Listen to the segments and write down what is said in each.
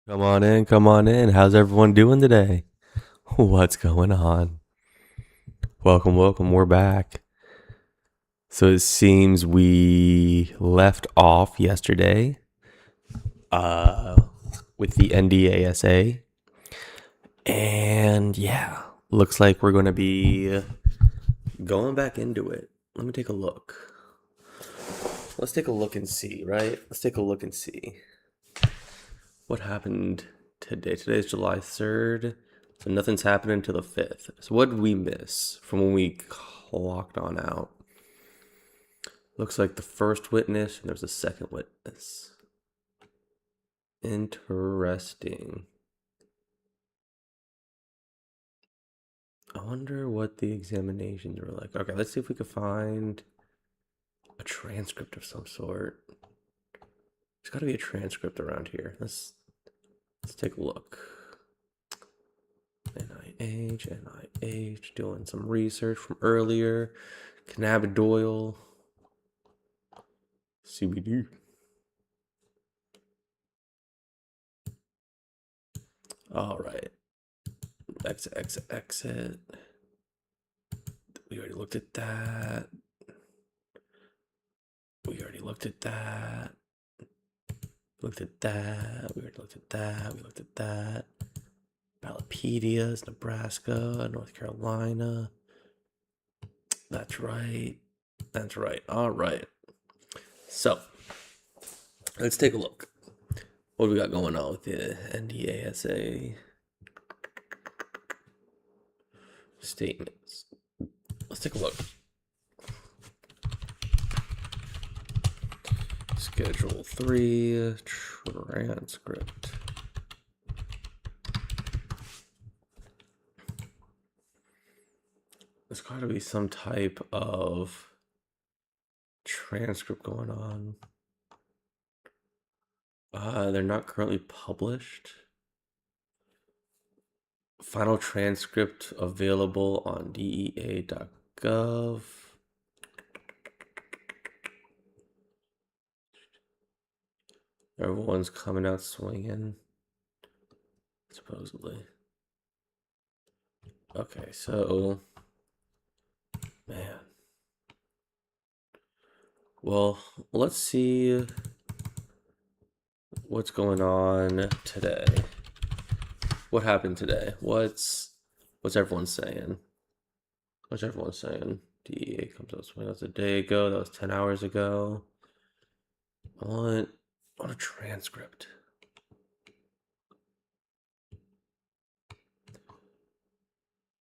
Come on in. How's everyone doing today? What's going on? Welcome, welcome. We're back. So it seems we left off yesterday uh, with the NDASA. And yeah, looks like we're going to be going back into it. Let me take a look. Let's take a look and see, right? Let's take a look and see what happened today. Today's July 3rd. So nothing's happening until the 5th. So what did we miss from when we clocked on out? Looks like the first witness and there's a second witness. Interesting. I wonder what the examinations were like. Okay, let's see if we can find a transcript of some sort. There's got to be a transcript around here. Let's take a look. NIH, doing some research from earlier. Cannabidiol, CBD. All right. Exit. We already looked at that. We already looked at that. Looked at that. We already looked at that. We looked at that. Ballotpedias, Nebraska, North Carolina. That's right. That's right. All right. So, let's take a look. What do we got going on with the NDASA statements? Let's take a look. Schedule 3 transcript. There's got to be some type of transcript going on. They're not currently published. Final transcript available on DEA.gov. Everyone's coming out swinging, supposedly. Okay, so, man. Well, let's see what's going on today. What happened today? What's everyone saying? What's everyone saying? DEA comes out swinging. That was a day ago. That was 10 hours ago. I want a transcript.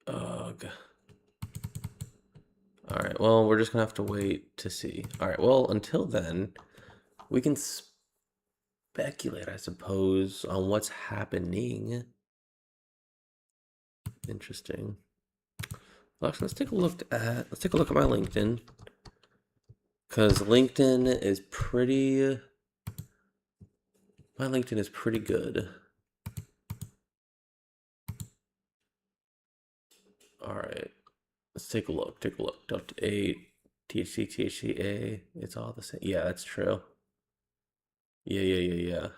Ugh. Alright, well, we're just gonna have to wait to see. Alright, well, until then, we can speculate, I suppose, on what's happening. Interesting. Well, actually, let's take a look at my LinkedIn. Because LinkedIn is pretty... My LinkedIn is pretty good. Alright. Let's take a look. Delta 8, THC, THCA. It's all the same. Yeah, that's true. Yeah.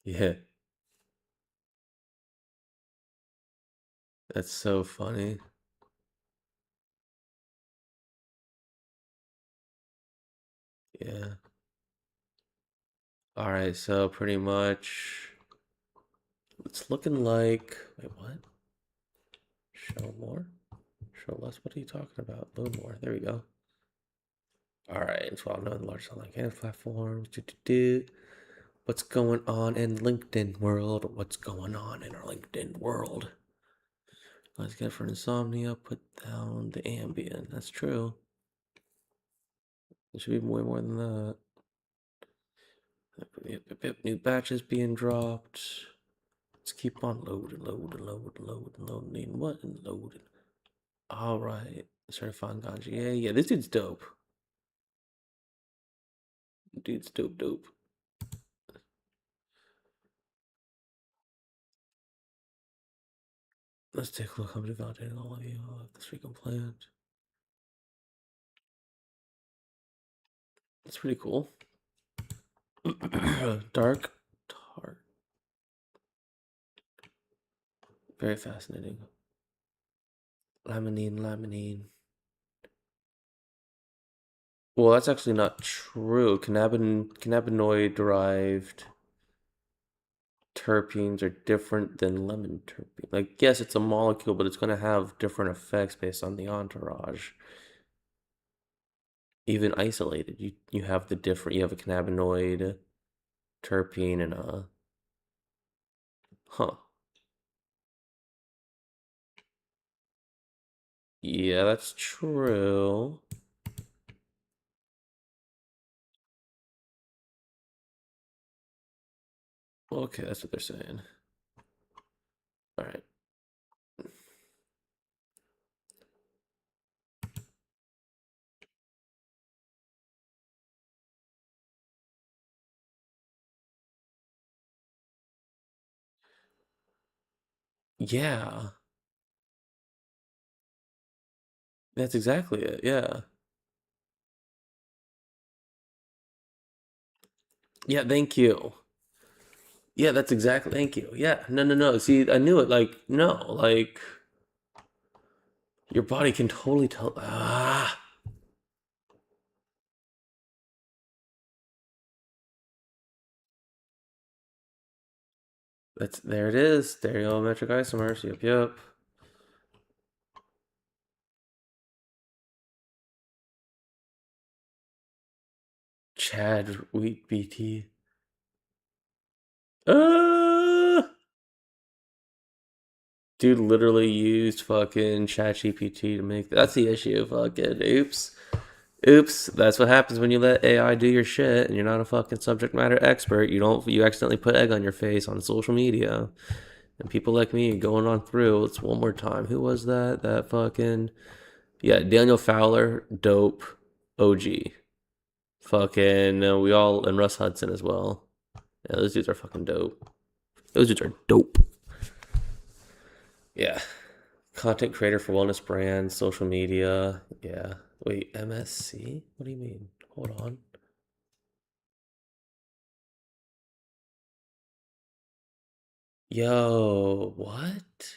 Yeah. That's so funny. Yeah. Alright, so pretty much it's looking like... Wait, what? Show more? Show less? What are you talking about? Load more. There we go. Alright, it's well known the largest online cannabis platforms. What's going on in LinkedIn world? What's going on in our LinkedIn world? Let's get for insomnia, put down the Ambien. That's true. There should be way more than that. New batches being dropped. Let's keep on loading. Loading. Alright. Certified ganja. Yeah, this dude's dope. Dude's dope. Let's take a look. How many validated all of you this freaking plant. That's pretty cool. Dark Very fascinating. Limonene. Well, that's actually not true. Cannabinoid derived terpenes are different than lemon terpene. Like, yes, it's a molecule, but it's going to have different effects based on the entourage. Even isolated, you have you have a cannabinoid, terpene, and a huh. Yeah, that's true. Okay, that's what they're saying. All right. Yeah, that's exactly it. Yeah. Yeah, thank you. Yeah, that's exactly. Thank you. Yeah. No, no, no. See, I knew it. Like, no, like your body can totally tell. Ah, that's there. It is stereometric isomers. Yep, yep. Chad Wheat BT. Ah, dude, literally used fucking ChatGPT to make. That's the issue. Fucking oops. Oops, that's what happens when you let AI do your shit and you're not a fucking subject matter expert. You accidentally put egg on your face on social media. And people like me going on through, let's one more time. Who was that? That fucking yeah, Daniel Fowler, dope, OG. Fucking we all and Russ Hudson as well. Yeah, those dudes are fucking dope. Those dudes are dope. Yeah. Content creator for wellness brands, social media. Yeah. Wait, MSC? What do you mean? Hold on. Yo, what?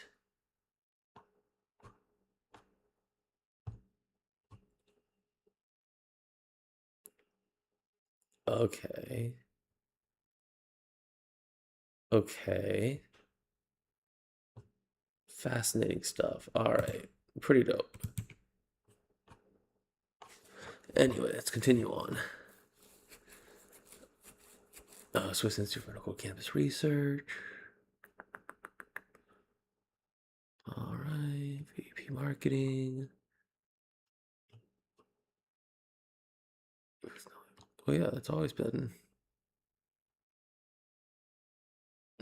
Okay. Okay. Fascinating stuff. All right. Pretty dope. Anyway, let's continue on. Swiss Institute for Medical Cannabis Research. All right. VP Marketing. Oh, yeah, that's always been.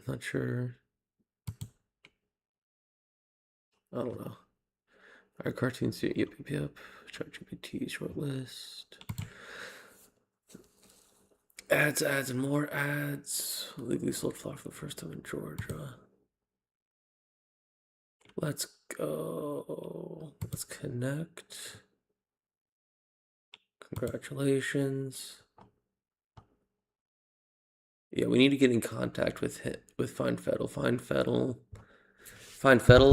Not sure. I don't know. Our cartoon suit. Yep. ChatGPT shortlist. Ads, and more ads. Legally sold flower for the first time in Georgia. Let's go. Let's connect. Congratulations. Yeah, we need to get in contact with Find Fettle. Find Fettle.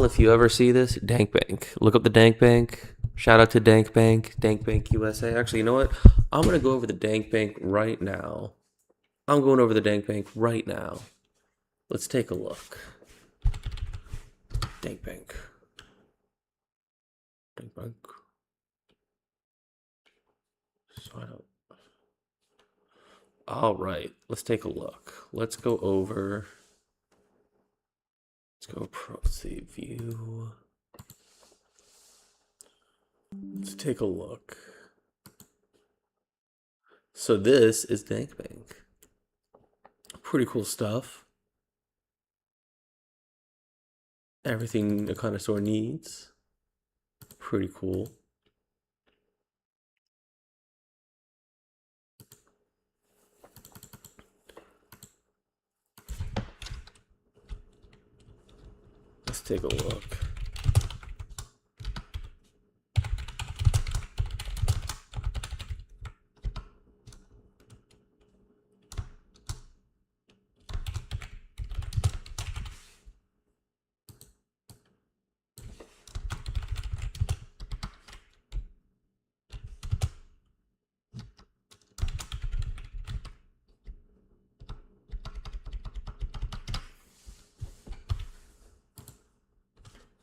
If you ever see this, Dank Bank. Look up the Dank Bank. Shout out to Dank Bank USA. Actually, you know what? I'm gonna go over the Dank Bank right now. I'm going over the Dank Bank right now. Let's take a look. Dank Bank. Dank Bank. Sign up. All right, let's take a look. Let's go over. Let's go see view. Let's take a look. So this is Dank Bank. Pretty cool stuff. Everything a connoisseur needs. Pretty cool. Let's take a look.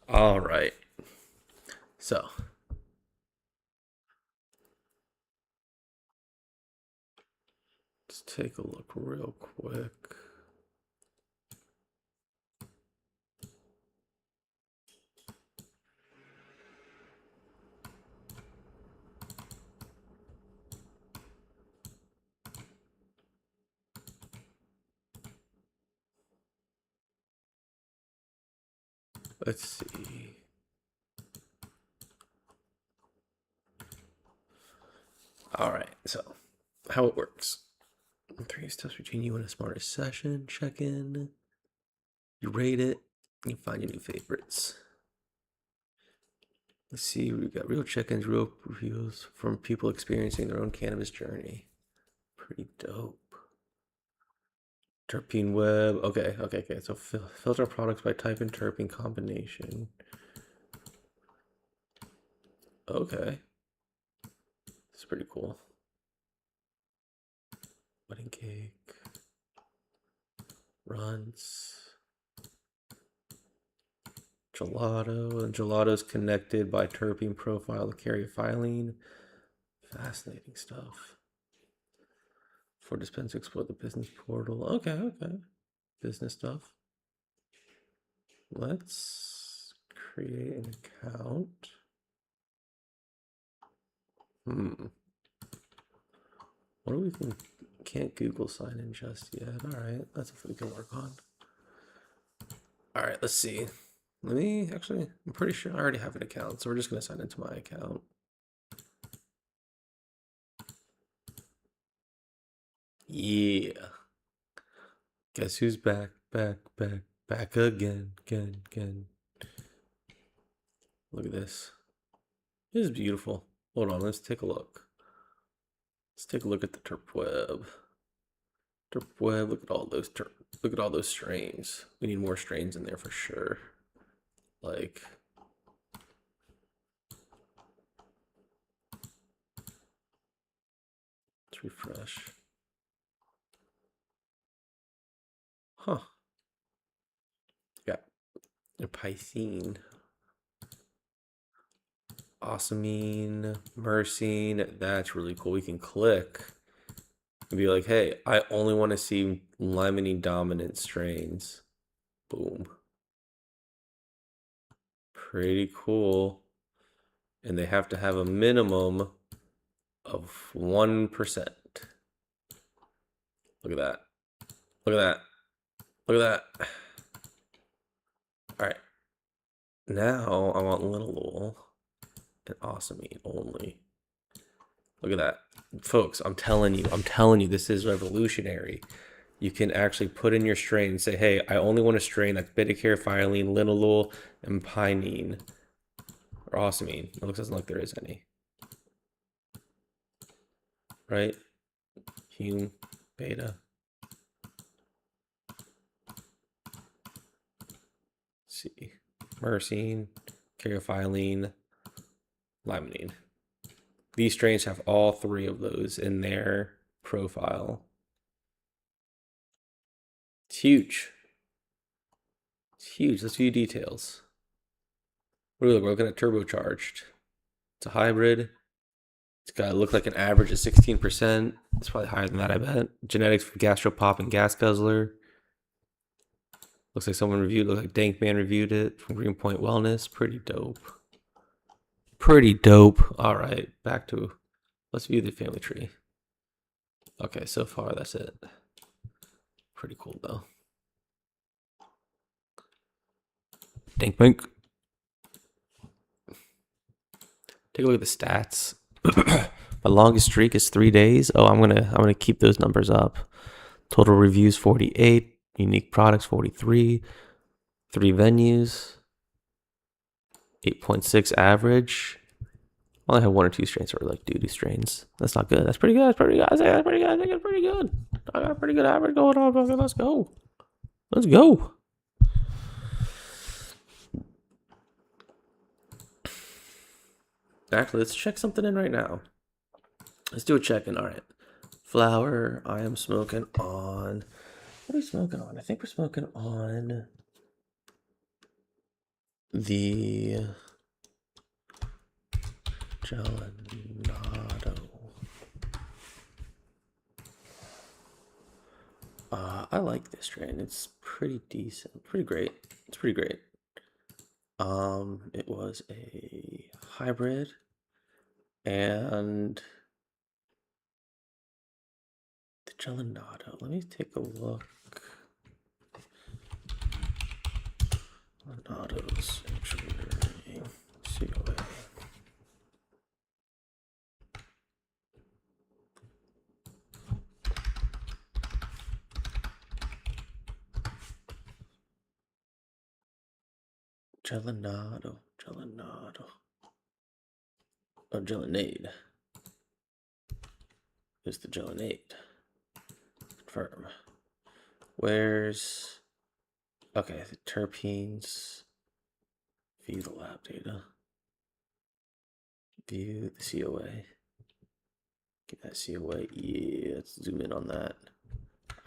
All right. So let's take a look real quick. Let's see. All right. So how it works. 3 steps between you and a smarter session. Check in. You rate it. You find your new favorites. Let's see. We've got real check-ins, real reviews from people experiencing their own cannabis journey. Pretty dope. Terpene web. Okay. So filter products by type and terpene combination. Okay. It's pretty cool. Wedding cake. Runs. Gelato. And gelato's connected by terpene profile to carry filing. Fascinating stuff. For dispense, explore the business portal. Okay. Business stuff. Let's create an account. What do we think? Can't Google sign in just yet. All right, that's what we can work on. All right, let's see. Let me actually, I'm pretty sure I already have an account, so we're just gonna sign into my account. Yeah. Guess who's back again. Look at this. This is beautiful. Hold on, let's take a look. Let's take a look at the terp web. Terp web, look at all those strains. We need more strains in there for sure. Like, let's refresh. Huh. Got a Piscine, Awesomine, Myrcene. That's really cool. We can click and be like, hey, I only want to see limonene dominant strains. Boom. Pretty cool. And they have to have a minimum of 1%. Look at that. Look at that. Look at that. All right. Now I want Little and Awesomine only. Look at that. Folks, I'm telling you, this is revolutionary. You can actually put in your strain and say, hey, I only want a strain that's beta-carotene, linalool, and pinene. Or Awesomine. It doesn't look like there is any. Right? Hume, beta. Let's see. Myrcene, caryophyllene, limonene. These strains have all 3 of those in their profile. It's huge. It's huge. Let's view details. What are we looking? We're looking at turbocharged. It's a hybrid. It's got to look like an average of 16%. It's probably higher than that, I bet. Genetics for gastropop and gas guzzler. Looks like someone reviewed. Looks like Dankman reviewed it from Greenpoint Wellness. Pretty dope. Pretty dope. All right, back to. Let's view the family tree. Okay, so far that's it. Pretty cool though. Dankbank. Take a look at the stats. My longest streak is 3 days. Oh, I'm gonna keep those numbers up. Total reviews 48. Unique products 43. 3 venues. 8.6 average. I only have 1 or 2 strains that are like duty strains. That's not good. That's pretty good. That's pretty good. I think it's pretty good. I got a pretty good average going on. Okay, let's go. Let's go. Actually, let's check something in right now. Let's do a check-in. All right. Flower. I am smoking on. What are we smoking on? I think we're smoking on the Gelato. I like this strain. It's pretty decent. Pretty great. It's pretty great. It was a hybrid and the Gelato. Let me take a look. Gelato's entering COA. Gelato. Oh, Gelinade. Is the Gelinade. Confirm. Where's... Okay, the terpenes. View the lab data. View the COA. Get that COA. Yeah, let's zoom in on that.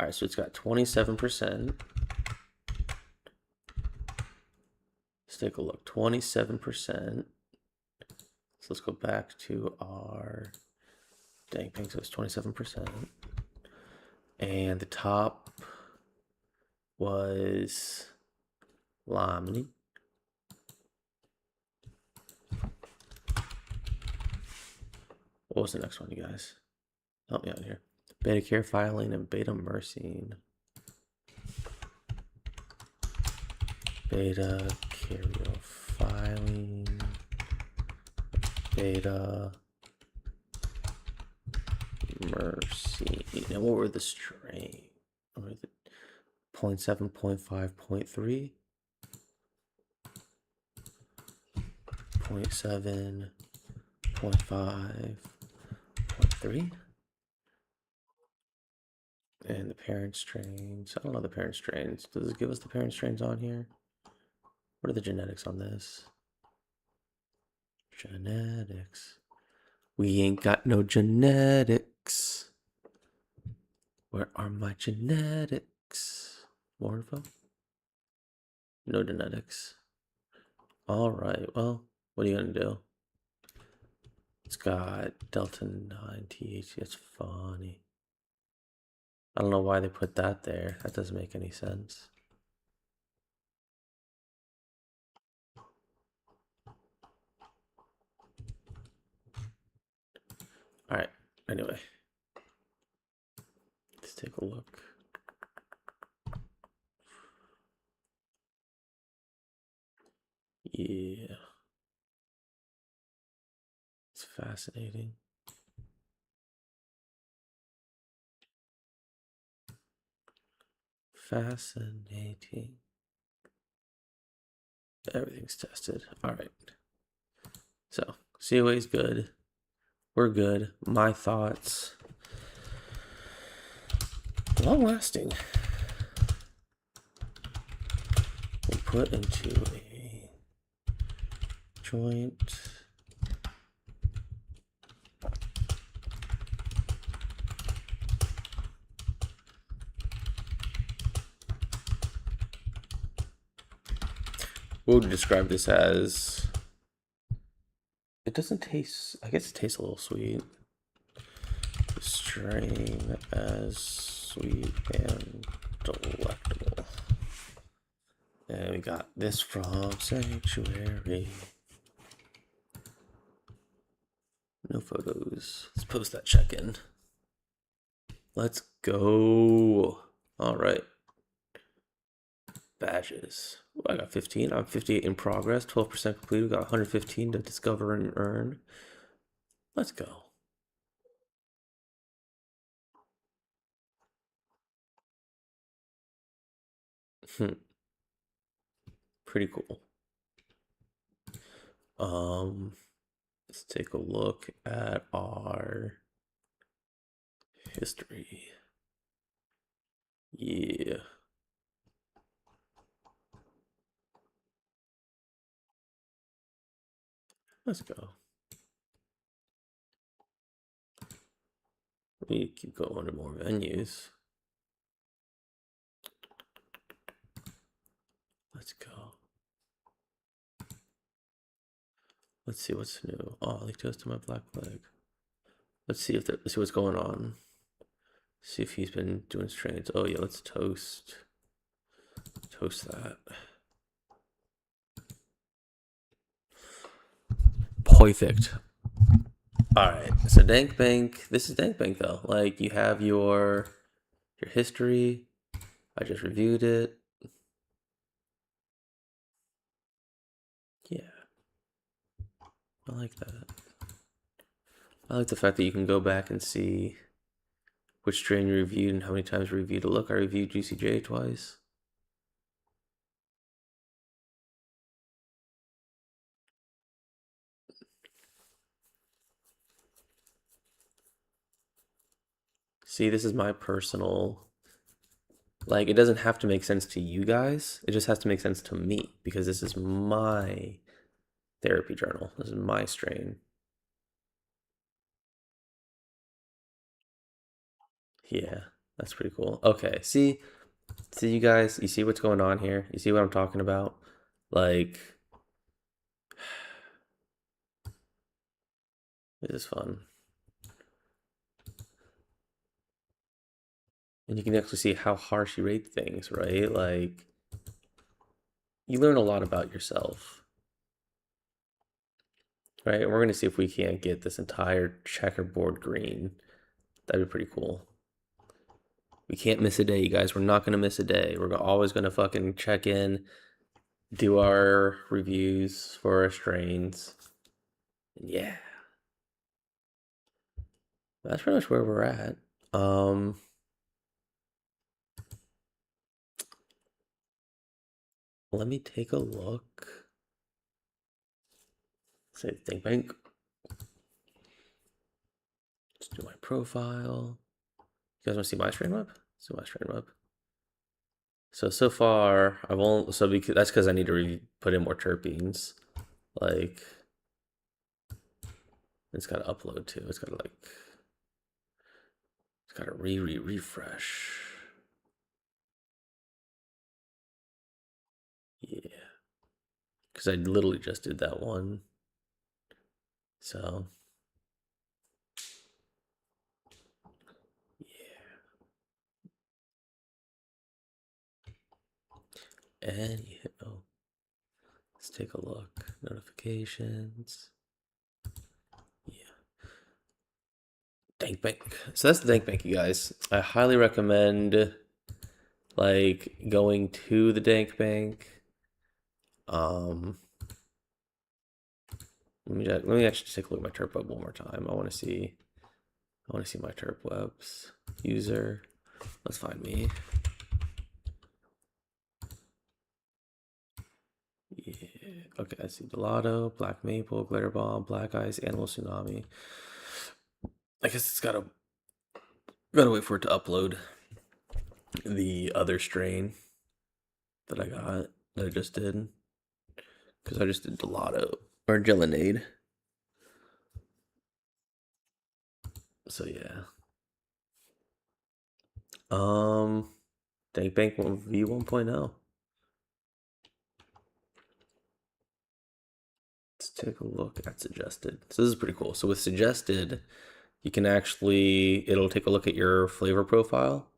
All right, so it's got 27%. Let's take a look. 27%. So let's go back to our dang ping. So it's 27%. And the top was Lamini. What was the next one, you guys? Help me out here. Beta carotene and beta myrcene. Beta carotene. Beta myrcene. And what were the strain? What were the 0.7, 0.5, 0.3? 0.7, 0.5, 0.3? And the parent strains. I don't know the parent strains. Does it give us the parent strains on here? What are the genetics on this? Genetics. We ain't got no genetics. Where are my genetics? More info? No genetics. All right. Well, what are you going to do? It's got Delta 9 THC. It's funny. I don't know why they put that there. That doesn't make any sense. All right. Anyway, let's take a look. Yeah. It's fascinating. Fascinating. Everything's tested. All right. So, COA is good. We're good. My thoughts. Long lasting. We'll put into a joint. What would you describe this as? It doesn't taste, I guess it tastes a little sweet. The strain as sweet and delectable. And we got this from Sanctuary. No photos. Let's post that check-in. Let's go. All right. Badges. I got 15. I'm 58 in progress. 12% complete. We got 115 to discover and earn. Let's go. Pretty cool. Let's take a look at our history. Yeah. Let's go. We keep going to more venues. Let's go. Let's see what's new. Oh, lactose to my black leg. Let's see let's see what's going on. See if he's been doing strains. Oh yeah, let's toast that. Perfect. All right. So Dank Bank. This is Dank Bank though. Like you have your history. I just reviewed it. Yeah, I like that. I like the fact that you can go back and see which strain you reviewed and how many times you reviewed it. Look, I reviewed GCJ twice. See, this is my personal. Like, it doesn't have to make sense to you guys. It just has to make sense to me because this is my therapy journal. This is my strain. Yeah, that's pretty cool. Okay, see, you guys, you see what's going on here? You see what I'm talking about? Like, this is fun. And you can actually see how harsh you rate things, right? Like, you learn a lot about yourself, right? And we're going to see if we can't get this entire checkerboard green. That'd be pretty cool. We can't miss a day, you guys. We're not going to miss a day. We're always going to fucking check in, do our reviews for our strains. And yeah, that's pretty much where we're at. Let me take a look. Say Think Bank. Let's do my profile. You guys want to see my strain web? See my strain web. So far I've only because that's because I need to put in more terpenes. Like it's got to upload too. It's got to refresh. Yeah, because I literally just did that one. So yeah, and let's take a look. Notifications. Yeah. Dank Bank. So that's the Dank Bank, you guys. I highly recommend like going to the Dank Bank. Let me actually take a look at my terp web one more time. I want to see my terp webs. User. Let's find me. Yeah. Okay, I see Gelato, Black Maple, Glitter Bomb, Black Ice, Animal Tsunami. I guess it's gotta wait for it to upload the other strain that I just did. Because I just did Gelato or Gelinade. So yeah. Dank Bank V1.0. Let's take a look at suggested. So this is pretty cool. So with suggested, you can actually, it'll take a look at your flavor profile.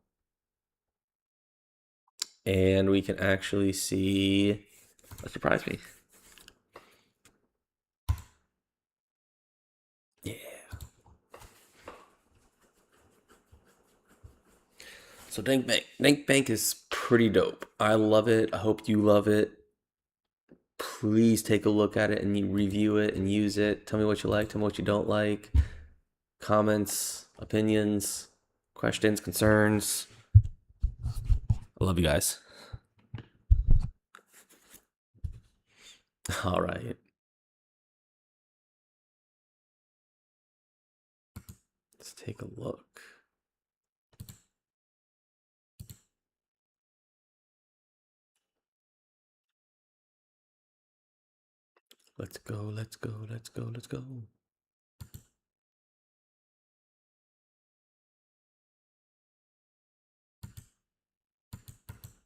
And we can actually see, that surprised me. Yeah. So Dank Bank. Dank Bank is pretty dope. I love it. I hope you love it. Please take a look at it and you review it and use it. Tell me what you like, tell me what you don't like. Comments, opinions, questions, concerns. I love you guys. All right. Let's take a look. Let's go, let's go, let's go, let's go.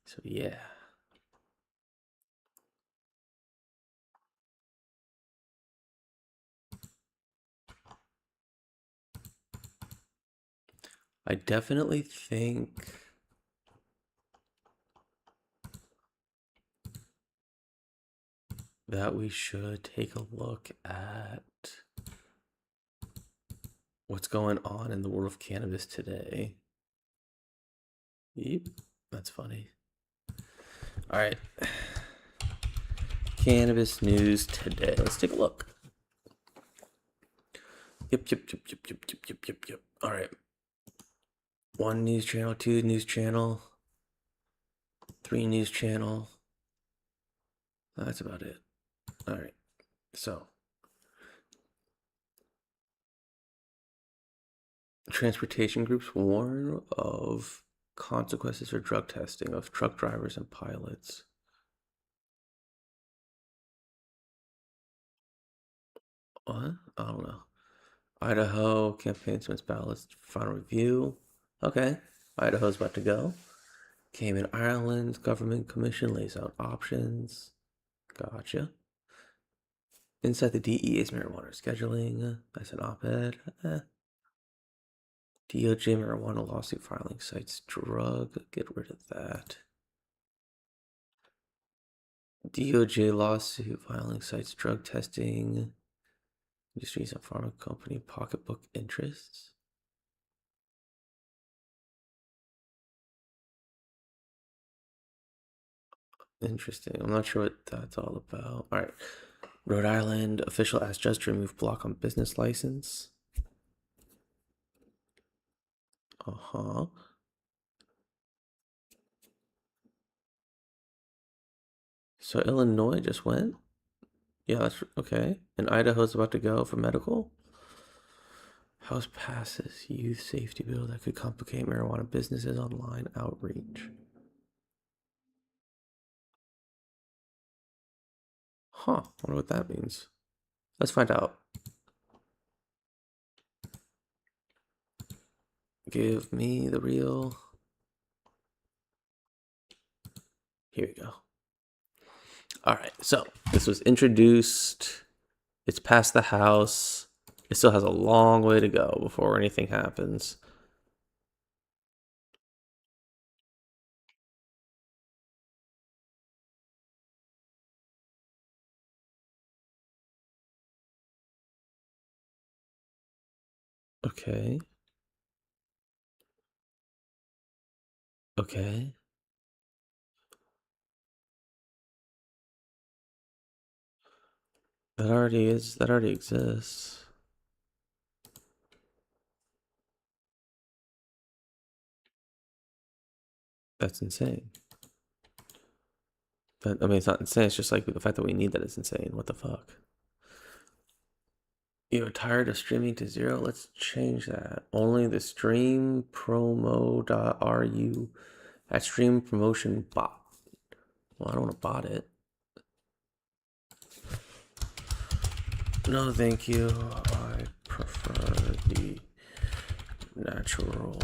So yeah. I definitely think that we should take a look at what's going on in the world of cannabis today. Yep, that's funny. All right. Cannabis news today. Let's take a look. Yep. All right. One news channel, two news channel, three news channel. That's about it. All right. So, transportation groups warn of consequences for drug testing of truck drivers and pilots. What? I don't know. Idaho campaign submits ballots for final review. Okay. Idaho's about to go. Cayman Islands Government Commission lays out options. Gotcha. Inside the DEA's marijuana scheduling. That's an op-ed. DOJ marijuana lawsuit filing cites drug. Get rid of that. DOJ lawsuit filing cites drug testing. Industries and pharma company pocketbook interests. Interesting. I'm not sure what that's all about. All right. Rhode Island official asks judge to remove block on business license. Uh-huh. So Illinois just went? Yeah, that's okay. And Idaho's about to go for medical? House passes youth safety bill that could complicate marijuana businesses online outreach. Huh, wonder what that means. Let's find out. Give me the real. Here we go. All right, so this was introduced. It's past the House. It still has a long way to go before anything happens. Okay. Okay. That already is. That already exists. That's insane. But I mean, it's not insane. It's just like the fact that we need that is insane. What the fuck? You're tired of streaming to zero? Let's change that. Only the stream promo.ru at stream promotion bot. Well, I don't want to bot it. No, thank you. I prefer the natural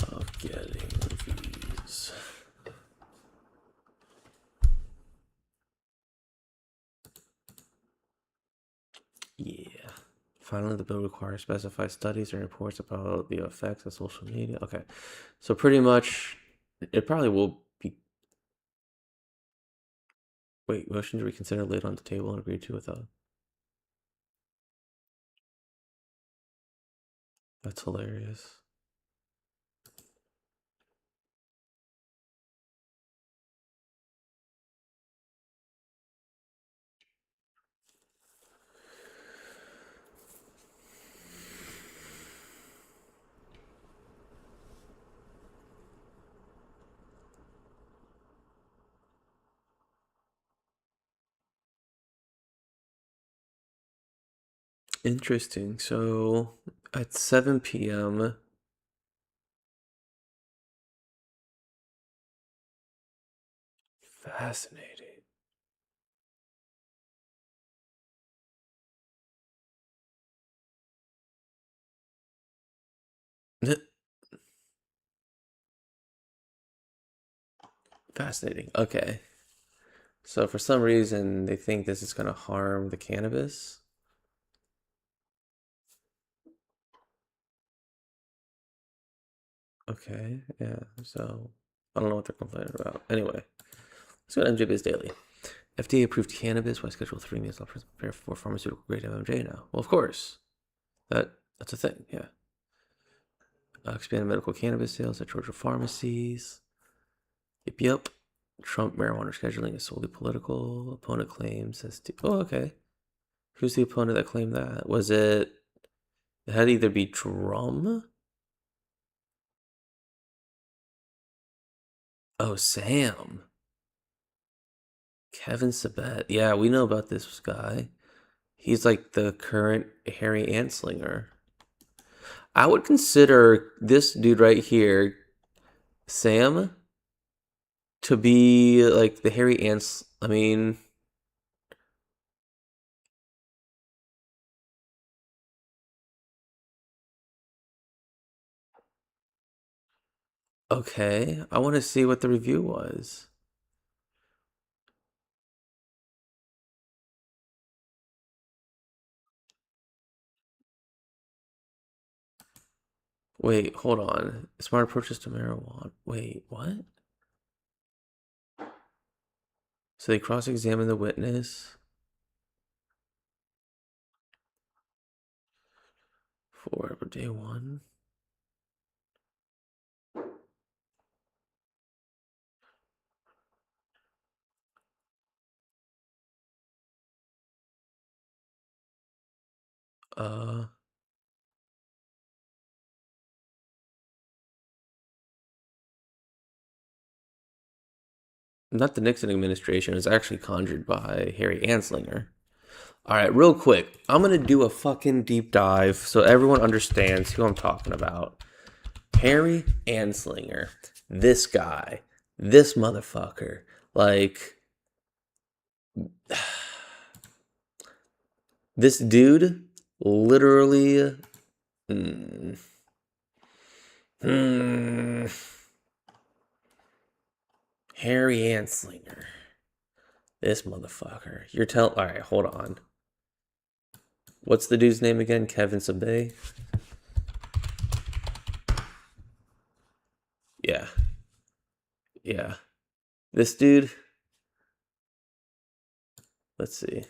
of getting these. Yeah. Finally, the bill requires specified studies and reports about the effects of social media. Okay. So pretty much, it probably will be. Wait, motion to reconsider laid on the table and agreed to without. That's hilarious. Interesting. So at 7 p.m., fascinating. Fascinating. Okay. So for some reason, they think this is going to harm the cannabis. Okay, yeah. So I don't know what they're complaining about. Anyway, let's go to MJ Biz Daily. FDA approved cannabis. Why Schedule 3 means not prepare for pharmaceutical grade MJ now? Well, of course. That's a thing, yeah. Expanded medical cannabis sales at Georgia pharmacies. Yep. Trump marijuana scheduling is solely political. Opponent claims as to. Oh, okay. Who's the opponent that claimed that? Was it? It had to either be Drum. Oh, Sam. Kevin Sabet. Yeah, we know about this guy. He's like the current Harry Anslinger. I would consider this dude right here, Sam, to be like the Harry Ants. I mean, okay. I want to see what the review was. Wait, hold on. Smart approaches to marijuana. Wait, what? So they cross-examine the witness for day one. Uh, Not the Nixon administration. It's actually conjured by Harry Anslinger. All right, real quick. I'm going to do a fucking deep dive so everyone understands who I'm talking about. Harry Anslinger. This guy. This motherfucker. Like, this dude literally. Mm, mm, Harry Anslinger. This motherfucker. You're telling. All right, hold on. What's the dude's name again? Kevin Sabay? Yeah. Yeah. This dude. Let's see.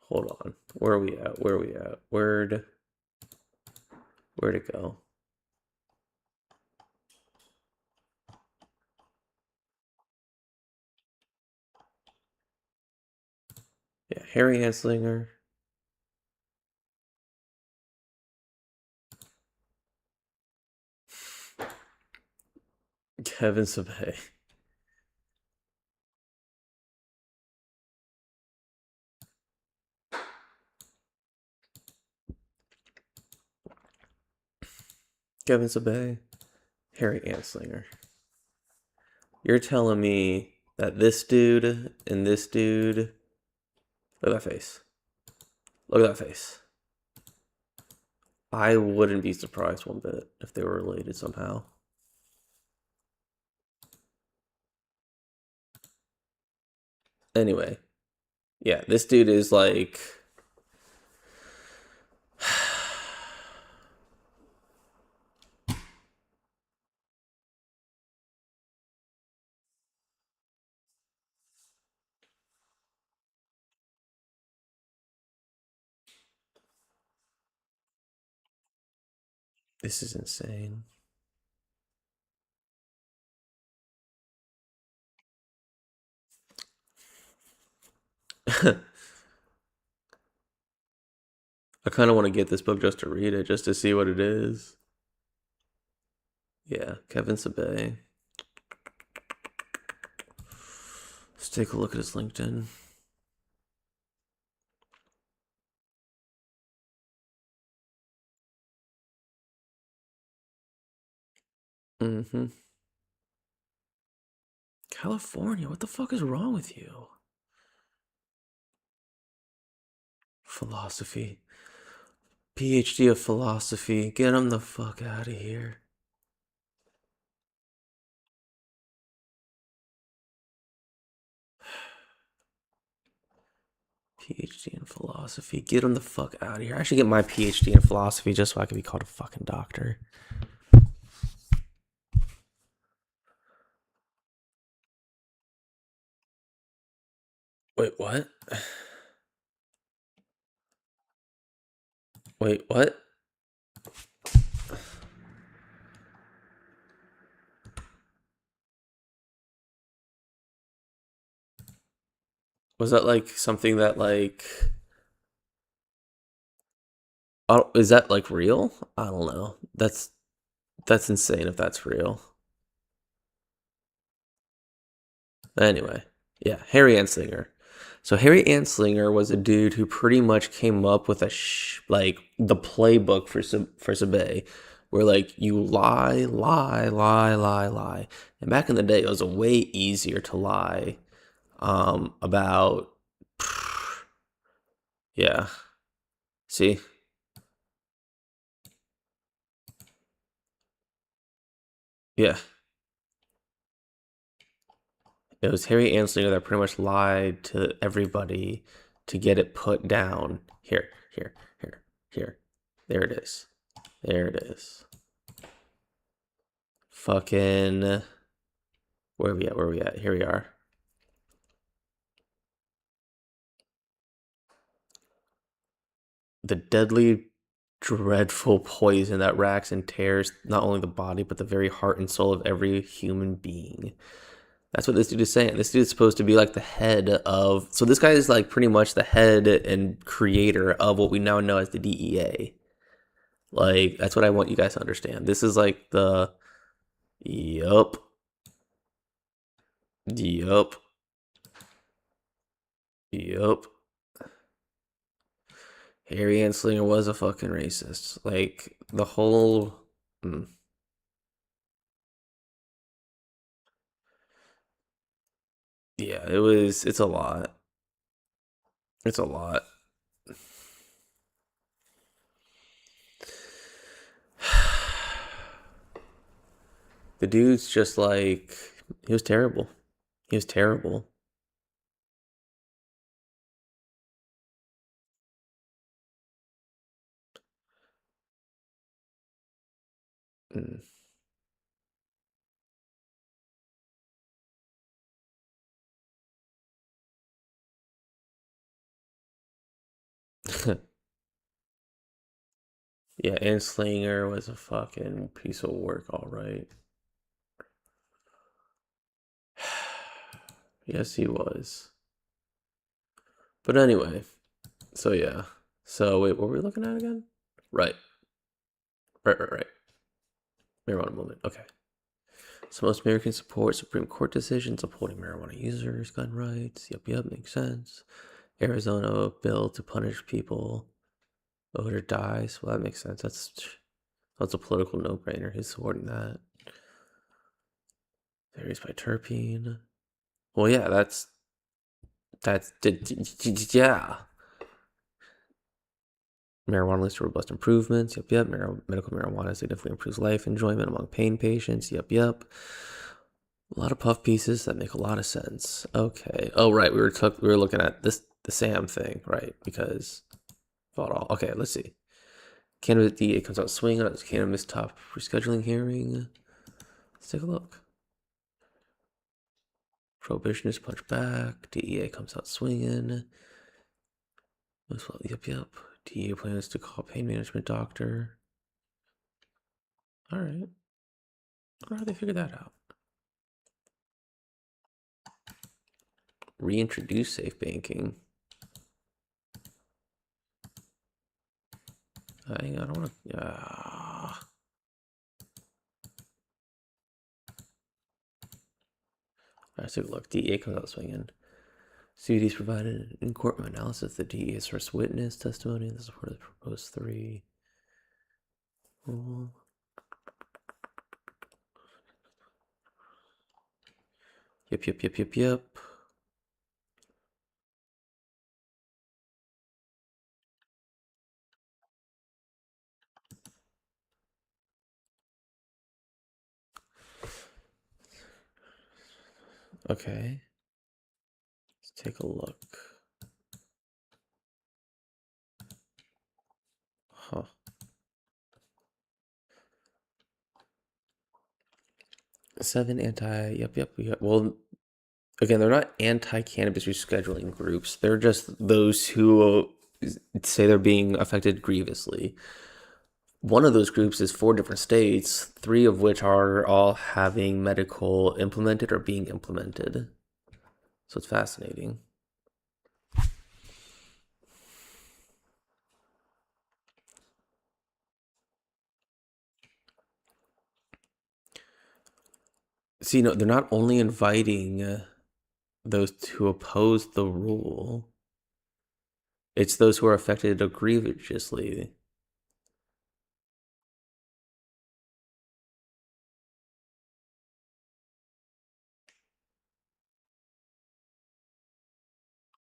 Hold on. Where are we at? Where are we at? Where'd it go? Yeah, Harry Anslinger. Kevin Sabay. Kevin Sabay. Harry Anslinger. You're telling me that this dude and this dude. Look at that face. Look at that face. I wouldn't be surprised one bit if they were related somehow. Anyway, yeah, this dude is like. This is insane. I kind of want to get this book just to read it, just to see what it is. Yeah, Kevin Sabay. Let's take a look at his LinkedIn. Mm-hmm. California, what the fuck is wrong with you? Philosophy. PhD of philosophy. Get him the fuck out of here. PhD in philosophy. Get him the fuck out of here. I should get my PhD in philosophy just so I can be called a fucking doctor. Wait, what? Wait, what? Was that like something that like? Oh, is that like real? I don't know. That's insane if that's real. Anyway, yeah, Harry Anslinger. So Harry Anslinger was a dude who pretty much came up with like the playbook for Sabay, where like you lie, lie, lie, lie, lie. And back in the day, it was a way easier to lie about. Yeah. See? Yeah. It was Harry Anslinger that pretty much lied to everybody to get it put down. Here, here, here, here. There it is. There it is. Fucking. Where are we at? Where are we at? Here we are. The deadly, dreadful poison that racks and tears not only the body, but the very heart and soul of every human being. That's what this dude is saying. This dude is supposed to be like the head of. So this guy is like pretty much the head and creator of what we now know as the DEA. Like, that's what I want you guys to understand. This is like the. Yup. Yup. Yup. Harry Anslinger was a fucking racist. Like, the whole. Mm, yeah, it was. It's a lot. It's a lot. The dude's just like. He was terrible. He was terrible. Mm. Yeah, Anslinger was a fucking piece of work, alright. Yes, he was. But anyway, so yeah. So wait, what were we looking at again? Right. Right. Marijuana movement. Okay. So most Americans support Supreme Court decisions upholding marijuana users' gun rights. Yep, makes sense. Arizona bill to punish people. Voter dies. Well, that makes sense. That's a political no-brainer. He's supporting that. Varies by terpene. Well, yeah, that's yeah. Marijuana leads to robust improvements. Yep. Medical marijuana significantly improves life enjoyment among pain patients. Yep. A lot of puff pieces that make a lot of sense. Okay. Oh, right. We were looking at the Sam thing, right? Because thought all. Okay, let's see. Cannabis DA comes out swinging on its cannabis top rescheduling hearing. Let's take a look. Prohibitionists punch back. DEA comes out swinging. Yep. DEA plans to call pain management doctor. All right. I wonder how they figured that out. Reintroduce safe banking. I don't want to. Let's take a look. DEA comes out swinging. CDs provided in court analysis. The DEA's first witness testimony in the support of the proposed three. Oh. Yep. Okay. Let's take a look. Huh. 7 anti. Yep. Well, Again, they're not anti-cannabis rescheduling groups. They're just those who say they're being affected grievously. One of those groups is 4 different states, 3 of which are all having medical implemented or being implemented. So it's fascinating. See, no, they're not only inviting those who oppose the rule, it's those who are affected grievously.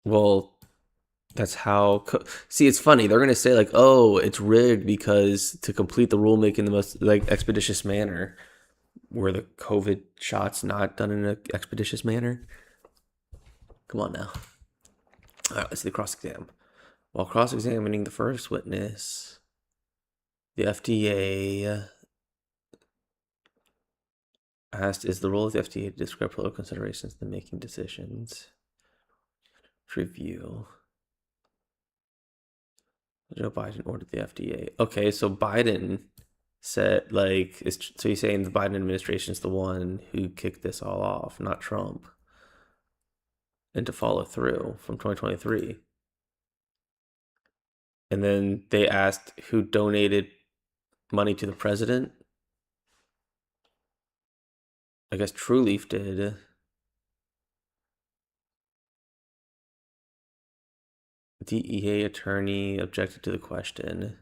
Well, that's how. See, it's funny. They're gonna say like, "Oh, it's rigged because to complete the rulemaking in the most like expeditious manner." Were the COVID shots not done in an expeditious manner? Come on now. All right, let's see the cross exam. While cross examining the first witness, the FDA asked, "Is the role of the FDA to describe political considerations in making decisions?" Review. Joe Biden ordered the FDA. Okay, so Biden said, like, so he's saying the Biden administration is the one who kicked this all off, not Trump, and to follow through from 2023. And then they asked who donated money to the president. I guess Trueleaf did. DEA attorney objected to the question.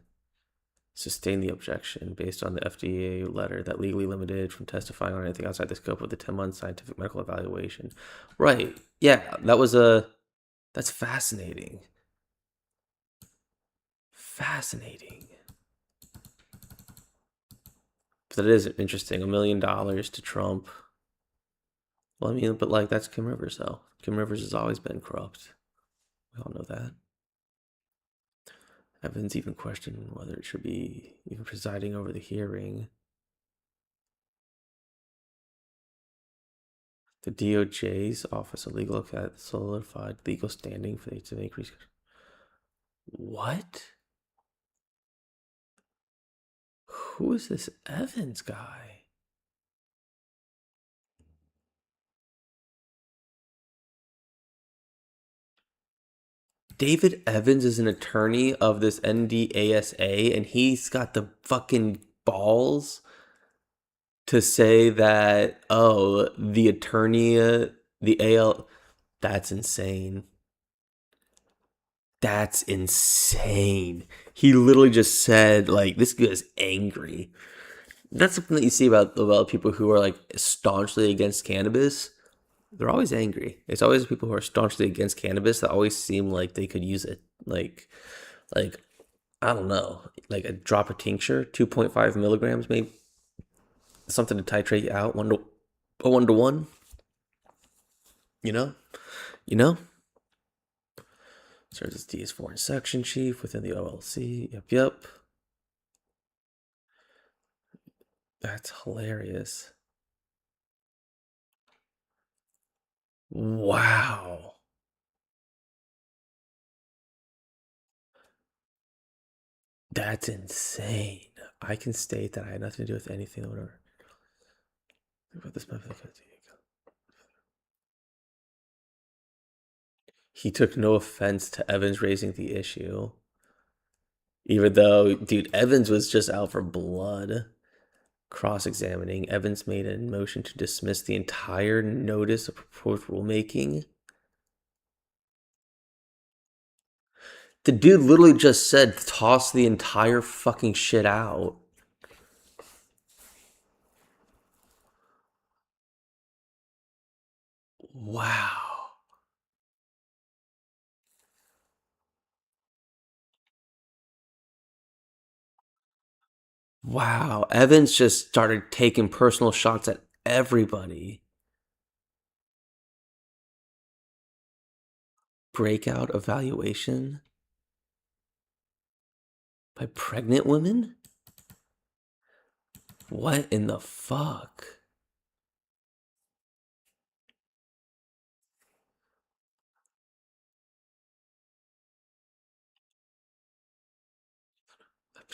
Sustained the objection based on the FDA letter that legally limited from testifying on anything outside the scope of the 10-month scientific medical evaluation. Right. Yeah, that's fascinating. Fascinating. But that is interesting. $1 million to Trump. Well, I mean, but like that's Kim Rivers though. Kim Rivers has always been corrupt. We all know that. Evans even questioned whether it should be even presiding over the hearing. The DOJ's Office of Legal Affairs solidified legal standing for to make research. What? Who is this Evans guy? David Evans is an attorney of this NDASA, and he's got the fucking balls to say that, oh, the attorney, the AL, that's insane. That's insane. He literally just said, like, this guy is angry. That's something that you see about people who are like staunchly against cannabis. They're always angry. It's always people who are staunchly against cannabis that always seem like they could use it. Like I don't know, like a drop of tincture, 2.5 milligrams, maybe something to titrate out a 1 to 1. You know, you know. Serves as D's foreign section chief within the OLC. Yep. That's hilarious. Wow. That's insane. I can state that I had nothing to do with anything, whatever. He took no offense to Evans raising the issue. Even though, dude, Evans was just out for blood. Cross examining, Evans made a motion to dismiss the entire notice of proposed rulemaking. The dude literally just said, toss the entire fucking shit out. Wow. Wow. Evans just started taking personal shots at everybody. Breakout evaluation by pregnant women? What in the fuck?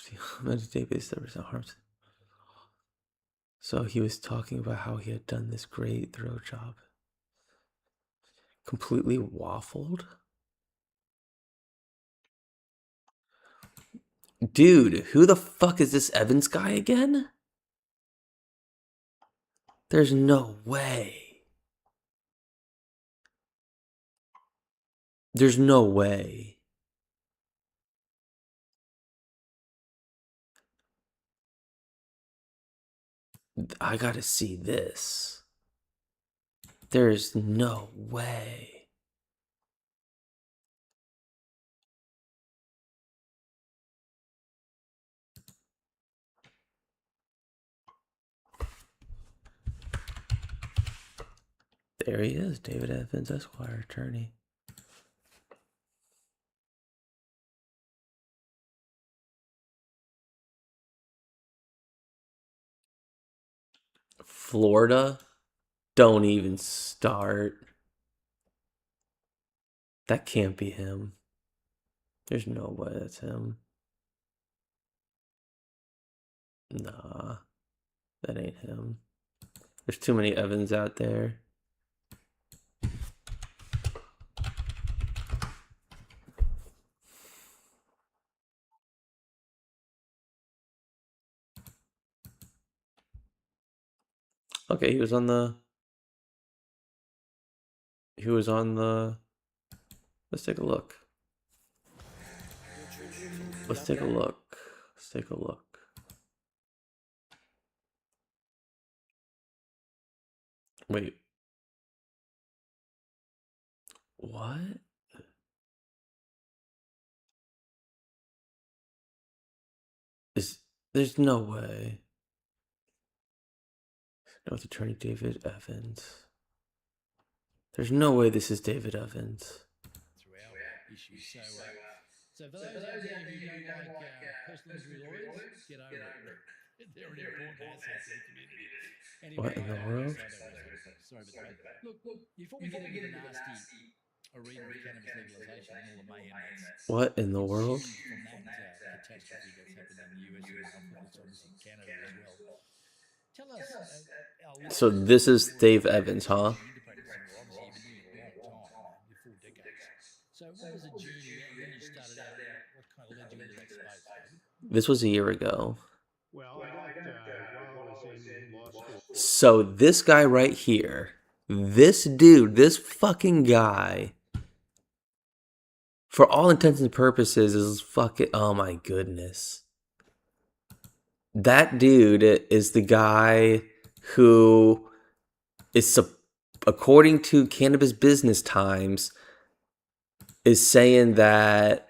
database that was harms. So he was talking about how he had done this great throw job. Completely waffled? Dude, who the fuck is this Evans guy again? There's no way. There's no way. I gotta see this. There's no way. There he is, David Evans, Esquire, attorney. Florida? Don't even start. That can't be him. There's no way that's him. Nah, that ain't him. There's too many Evans out there. Okay, he was on the... Let's take a look. Let's take a look. Wait. What? There's no way. North Attorney David Evans. There's no way this is David Evans. Throughout issues. So for those out there who don't like personal injury lawyers, get over it. They're an important asset to the community. Anyway, What in the world? Sorry about that. Look, before we get into the nasty arena of cannabis legalization and all the mayhem that's What in the world? ensued from that catastrophe that's happened in the US and now it's obviously Canada as well. Tell us, our listeners, So this is Dave Evans, huh? into practicing law. Obviously, you've been doing it a long time, you're 4 decades. So what was the journey when you started out? What kind of led you into that space, David? This was a year ago. Well, I got while I was in law school. So this guy right here, this dude, this fucking guy, for all intents and purposes, is fucking... Oh my goodness. That dude is the guy who is, according to Cannabis Business Times, is saying that...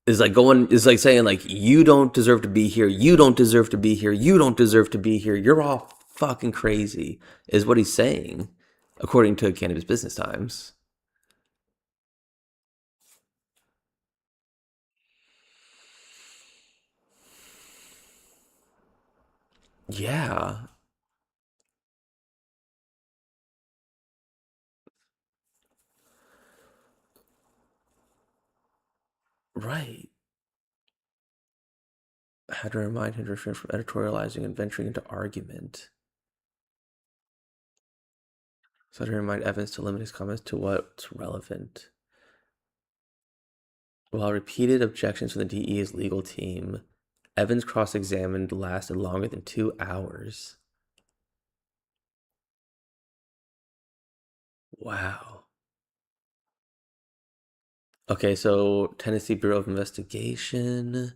Is like saying like, you don't deserve to be here, you don't deserve to be here, you don't deserve to be here, you're all fucking crazy, is what he's saying, according to Cannabis Business Times. Yeah. Right. Had to remind him to refrain from editorializing and venturing into argument. So to remind Evans to limit his comments to what's relevant. While repeated objections from the DEA's legal team, Evans cross-examined lasted longer than 2 hours. Wow. Okay, so Tennessee Bureau of Investigation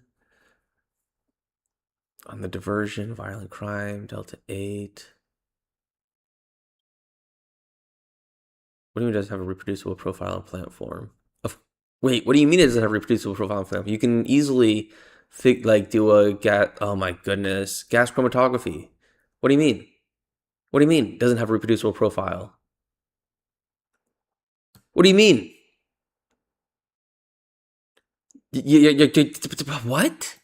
on the diversion, violent crime, Delta 8. What do you mean it doesn't have a reproducible profile and plant form? Wait, what do you mean it doesn't have a reproducible profile and plant form? You can easily do a oh my goodness, gas chromatography. What do you mean? What do you mean it doesn't have a reproducible profile? What do you mean? What?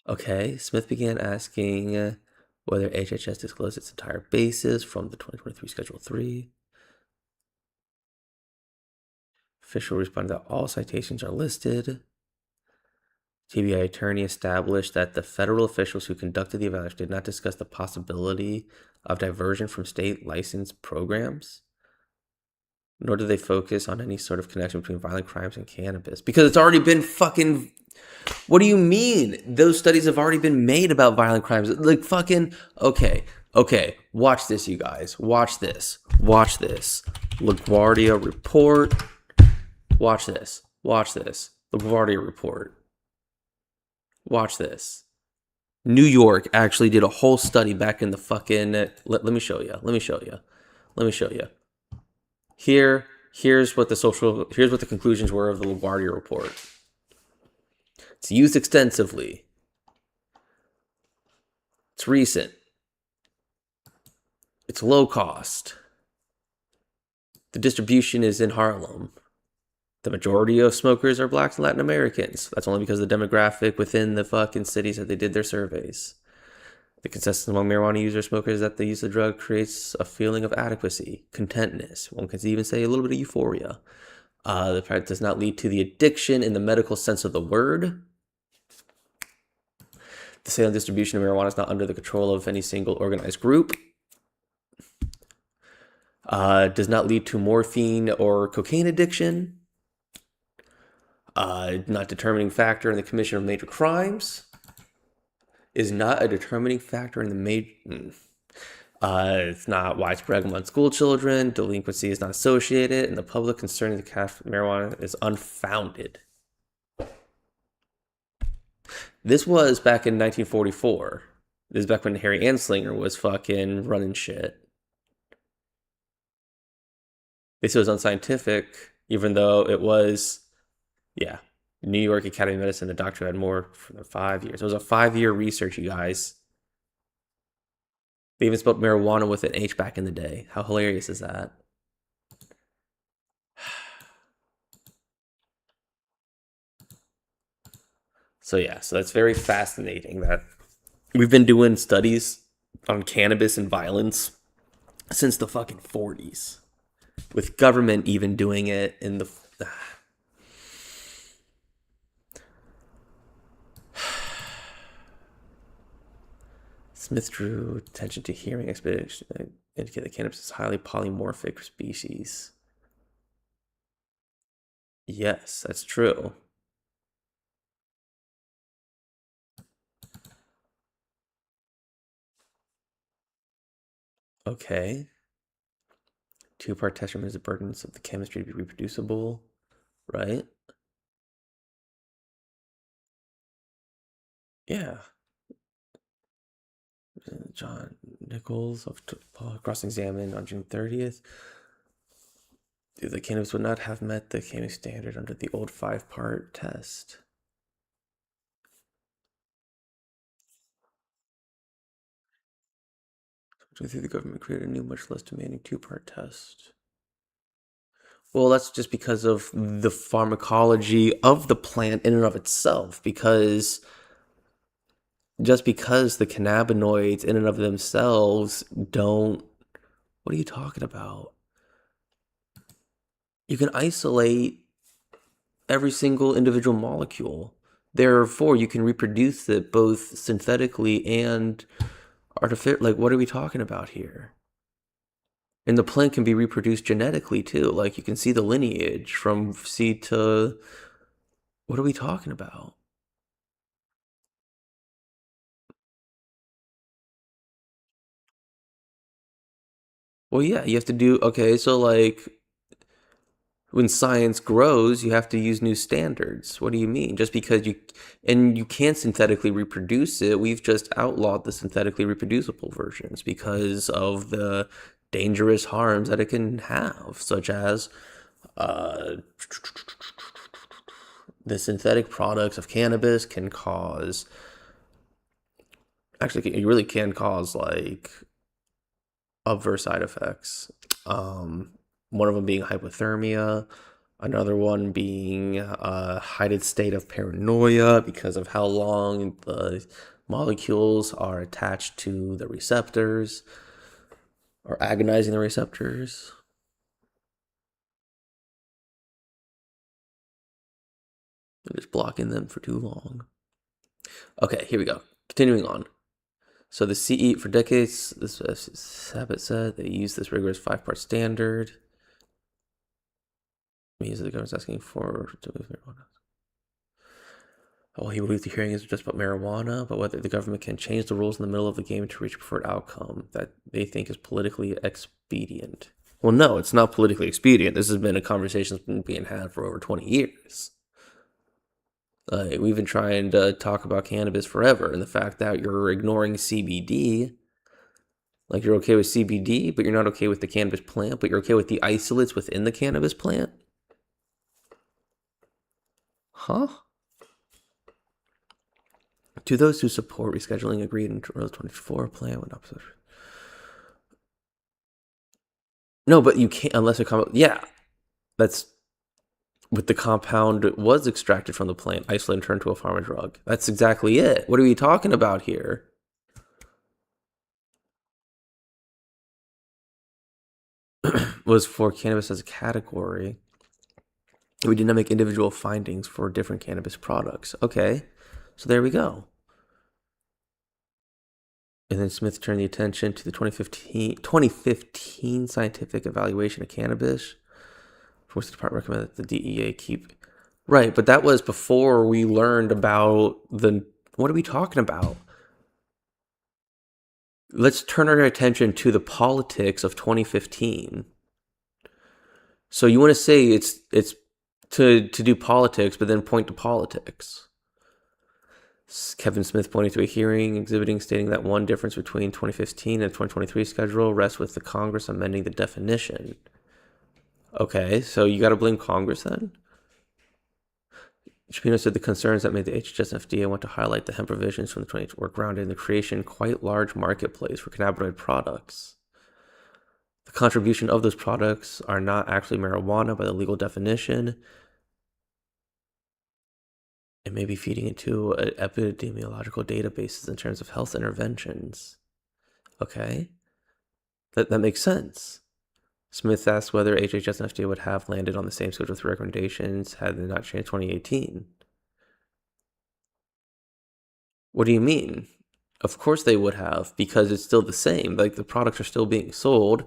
Okay, Smith began asking whether HHS disclosed its entire basis from the 2023 Schedule 3. Official responded that all citations are listed. TBI attorney established that the federal officials who conducted the evaluation did not discuss the possibility of diversion from state licensed programs, nor did they focus on any sort of connection between violent crimes and cannabis. Because it's already been fucking... What do you mean? Those studies have already been made about violent crimes. Like fucking... Okay. Watch this, you guys. Watch this. LaGuardia report. Watch this. LaGuardia report. Watch this. New York actually did a whole study back in the fucking... Let me show you. Here's what the conclusions were of the LaGuardia report. It's used extensively. It's recent. It's low cost. The distribution is in Harlem. The majority of smokers are blacks and Latin Americans. That's only because of the demographic within the fucking cities that they did their surveys. The consensus among marijuana user smokers is that the use of the drug creates a feeling of adequacy, contentness. One can even say a little bit of euphoria. The product does not lead to the addiction in the medical sense of the word. The sale and distribution of marijuana is not under the control of any single organized group. Does not lead to morphine or cocaine addiction. Not determining factor in the commission of major crimes. Is not a determining factor in the major... it's not widespread among school children. Delinquency is not associated, and the public concerning the cash marijuana is unfounded. This was back in 1944. This is back when Harry Anslinger was fucking running shit. This was unscientific, even though it was, New York Academy of Medicine, the doctor had more for 5 years. It was a 5-year research, you guys. They even spelled marijuana with an H back in the day. How hilarious is that? So that's very fascinating that we've been doing studies on cannabis and violence since the fucking 40s. With government even doing it in the... Smith drew attention to hearing expedition indicate that cannabis is a highly polymorphic species. Yes, that's true. Okay. Two-part test removes the burdens of the chemistry to be reproducible, right? Yeah. John Nichols of cross-examined on June 30th. The cannabis would not have met the chemical standard under the old 5-part test. The government created a new, much less demanding 2-part test. Well, that's just because of the pharmacology of the plant in and of itself, because just because the cannabinoids in and of themselves don't... What are you talking about? You can isolate every single individual molecule. Therefore, you can reproduce it both synthetically and artificial. Like, what are we talking about here? And the plant can be reproduced genetically too. Like, you can see the lineage from seed to... What are we talking about? Well, yeah, you have to do... Okay, so like... When science grows, you have to use new standards. What do you mean? Just because you... And you can't synthetically reproduce it. We've just outlawed the synthetically reproducible versions because of the dangerous harms that it can have, such as the synthetic products of cannabis can cause... Actually, it really can cause, like, adverse side effects. One of them being hypothermia, another one being a heightened state of paranoia because of how long the molecules are attached to the receptors or agonizing the receptors. I'm just blocking them for too long. Okay, here we go. Continuing on. So the CE, for decades, this Sabbath said, they used this rigorous 5-part standard. Means the government's asking for marijuana. Oh, he believes the hearing is just about marijuana, but whether the government can change the rules in the middle of the game to reach a preferred outcome that they think is politically expedient. Well, no, it's not politically expedient. This has been a conversation that's been being had for over 20 years. We've been trying to talk about cannabis forever, and the fact that you're ignoring CBD, like you're okay with CBD, but you're not okay with the cannabis plant, but you're okay with the isolates within the cannabis plant? Huh? To those who support rescheduling, agreed in 2024 plan when opposition. No, but you can't unless it yeah, that's with the compound was extracted from the plant, isolated and turned to a pharma drug. That's exactly it. What are we talking about here? Was for cannabis as a category. We did not make individual findings for different cannabis products. Okay, so there we go. And then Smith turned the attention to the 2015 scientific evaluation of cannabis, for which the department recommended that the DEA keep. Right, but that was before we learned about the. What are we talking about? Let's turn our attention to the politics of 2015. So you want to say it's to do politics, but then point to politics. Kevin Smith pointing to a hearing exhibiting stating that one difference between 2015 and 2023 schedule rests with the Congress amending the definition. Okay, so you got to blame Congress then? Chapino said the concerns that made the HHS and FDA want to highlight the hemp provisions from the 20 were grounded in the creation of quite large marketplace for cannabinoid products. The contribution of those products are not actually marijuana by the legal definition. It may be feeding into epidemiological databases in terms of health interventions. Okay, that makes sense. Smith asked whether HHS and FDA would have landed on the same Schedule 3 recommendations had they not changed 2018. What do you mean? Of course they would have, because it's still the same. Like, the products are still being sold.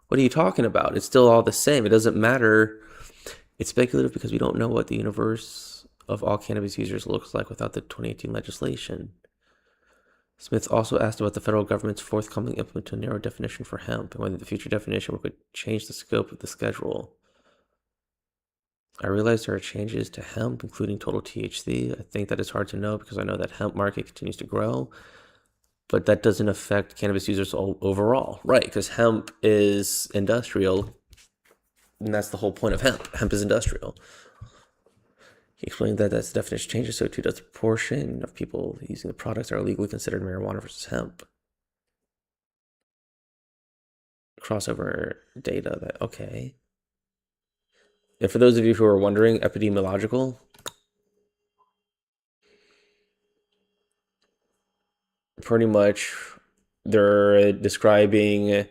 What are you talking about? It's still all the same. It doesn't matter. It's speculative because we don't know what the universe of all cannabis users looks like without the 2018 legislation. Smith also asked about the federal government's forthcoming implement to a narrow definition for hemp and whether the future definition would change the scope of the schedule. I realize there are changes to hemp, including total THC. I think that is hard to know because I know that hemp market continues to grow, but that doesn't affect cannabis users overall. Right, because hemp is industrial, and that's the whole point of hemp. Hemp is industrial. He explained that as the definition changes, so too does the proportion of people using the products that are legally considered marijuana versus hemp. Crossover data that, okay. And for those of you who are wondering, epidemiological, pretty much they're describing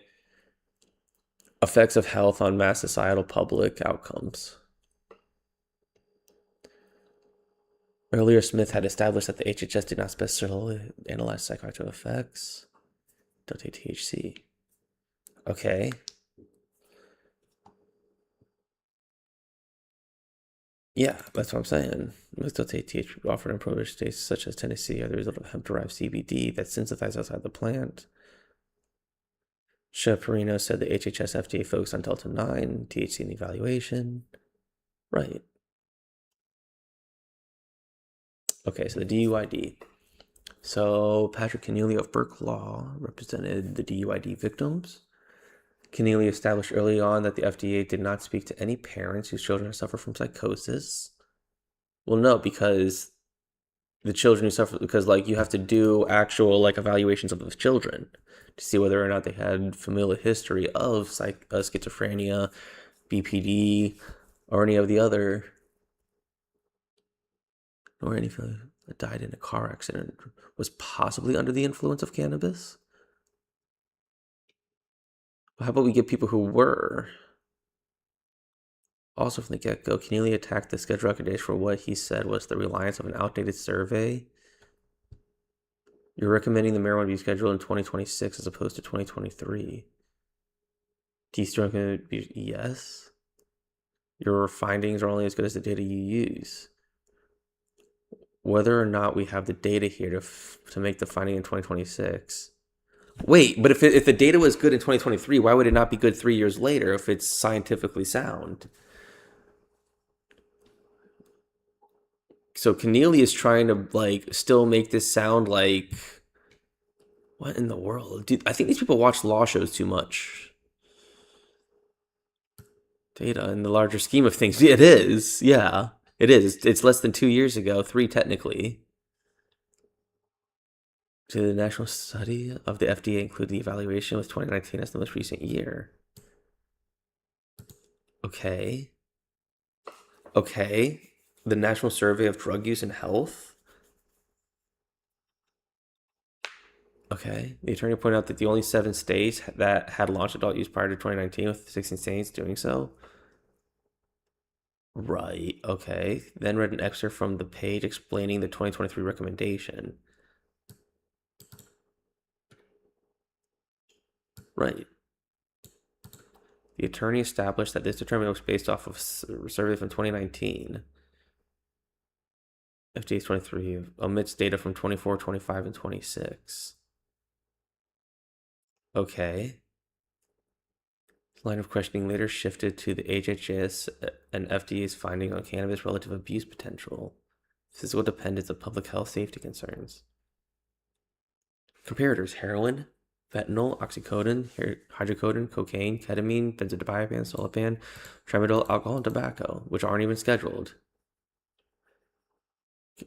effects of health on mass societal public outcomes. Earlier, Smith had established that the HHS did not specifically analyze psychoactive effects. Don't take THC. Okay. Yeah, that's what I'm saying. Still take THC offered in prohibited states such as Tennessee are the result of hemp-derived CBD that's synthesized outside the plant. Chaparino said the HHS FDA focused on Delta 9, THC in the evaluation. Right. Okay, so the DUID. So Patrick Keneally of Burke Law represented the DUID victims. Keneally established early on that the FDA did not speak to any parents whose children suffer from psychosis. Well, no, because the children who suffer, because like you have to do actual like evaluations of those children to see whether or not they had familial history of schizophrenia, BPD, or any of the other, or any that died in a car accident was possibly under the influence of cannabis. How about we get people who were? Also from the get-go, Keneally attacked the schedule recommendation for what he said was the reliance of an outdated survey. You're recommending the marijuana be scheduled in 2026 as opposed to 2023. Do you still recommend it? Yes. Your findings are only as good as the data you use. Whether or not we have the data here to make the finding in 2026. Wait, but if the data was good in 2023, why would it not be good 3 years later if it's scientifically sound? So Keneally is trying to like still make this sound like, what in the world? Dude, I think these people watch law shows too much. Data in the larger scheme of things. It is. Yeah, it is. It's less than 2 years ago, 3 technically. Did the national study of the FDA include the evaluation with 2019 as the most recent year? Okay. Okay. The National Survey of Drug Use and Health? Okay. The attorney pointed out that the only 7 states that had launched adult use prior to 2019, with 16 states doing so. Right. Okay. Then read an excerpt from the page explaining the 2023 recommendation. Right. The attorney established that this determination was based off of a survey from 2019. FDA 23 omits data from 24, 25, and 26. Okay. Line of questioning later shifted to the HHS and FDA's finding on cannabis relative abuse potential, physical dependence of public health safety concerns. Comparators: heroin, fentanyl, oxycodone, hydrocodone, cocaine, ketamine, benzodiazepine, Zolopan, tramadol, alcohol, and tobacco, which aren't even scheduled.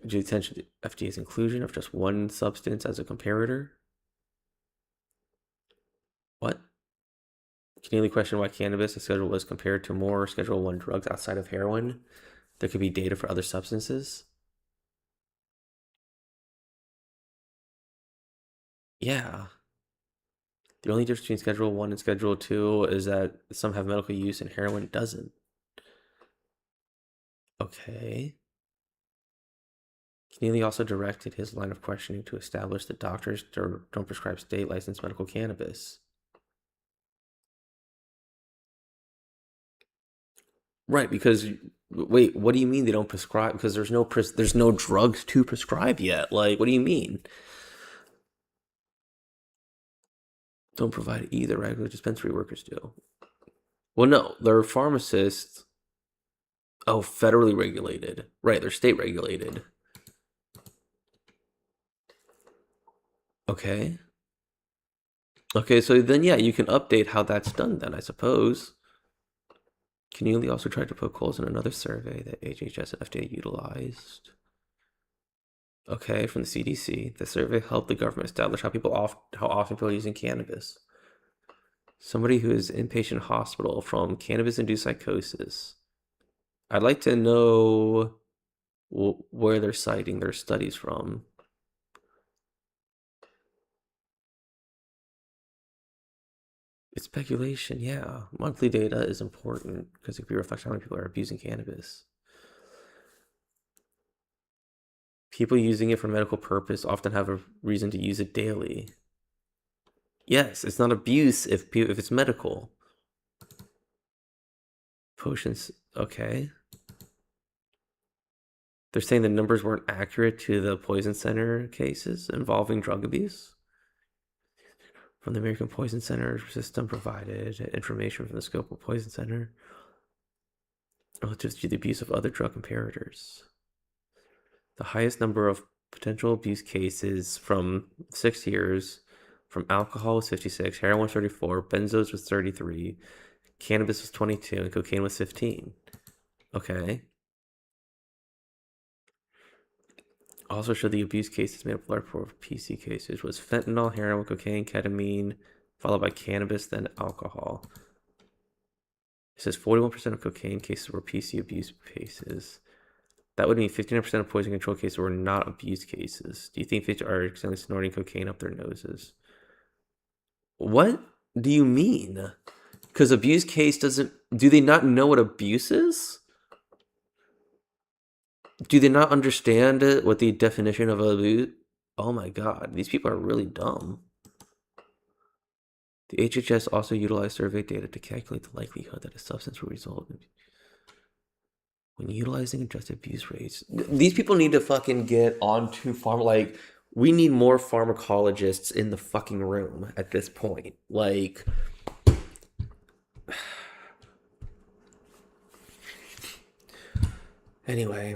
Due attention to FDA's inclusion of just one substance as a comparator. What? Keneally questioned why cannabis schedule was compared to more Schedule 1 drugs outside of heroin. There could be data for other substances. Yeah. The only difference between Schedule 1 and Schedule 2 is that some have medical use and heroin doesn't. Okay. Keneally also directed his line of questioning to establish that doctors don't prescribe state licensed medical cannabis. Right, because wait, what do you mean they don't prescribe? Because there's no drugs to prescribe yet. Like, what do you mean? Don't provide it either. Regular dispensary workers do. Well, no, they're pharmacists. Oh, federally regulated. Right, they're state regulated. Okay. Okay, so then yeah, you can update how that's done then, I suppose. Keneally also tried to poke holes in another survey that HHS and FDA utilized. Okay, from the CDC, the survey helped the government establish how often people are using cannabis. Somebody who is inpatient hospital from cannabis-induced psychosis. I'd like to know where they're citing their studies from. It's speculation, yeah. Monthly data is important because it can be reflected on how many people are abusing cannabis. People using it for medical purpose often have a reason to use it daily. Yes, it's not abuse if it's medical. Potions, okay. They're saying the numbers weren't accurate to the Poison Center cases involving drug abuse. From the American Poison Center system provided information from the scope of Poison Center relative to the abuse of other drug comparators. The highest number of potential abuse cases from 6 years from alcohol was 56, heroin was 34, benzos was 33, cannabis was 22, and cocaine was 15. Okay. Also showed the abuse cases made up large part of PC cases was fentanyl, heroin, cocaine, ketamine, followed by cannabis, then alcohol. It says 41% of cocaine cases were PC abuse cases. That would mean 59% of poison control cases were not abuse cases. Do you think they are accidentally snorting cocaine up their noses? What do you mean? Because abuse case doesn't. Do they not know what abuse is? Do they not understand it? What the definition of abuse? Oh my god, these people are really dumb. The HHS also utilized survey data to calculate the likelihood that a substance will result in when utilizing adjusted abuse rates. These people need to fucking get onto like we need more pharmacologists in the fucking room at this point. Like anyway,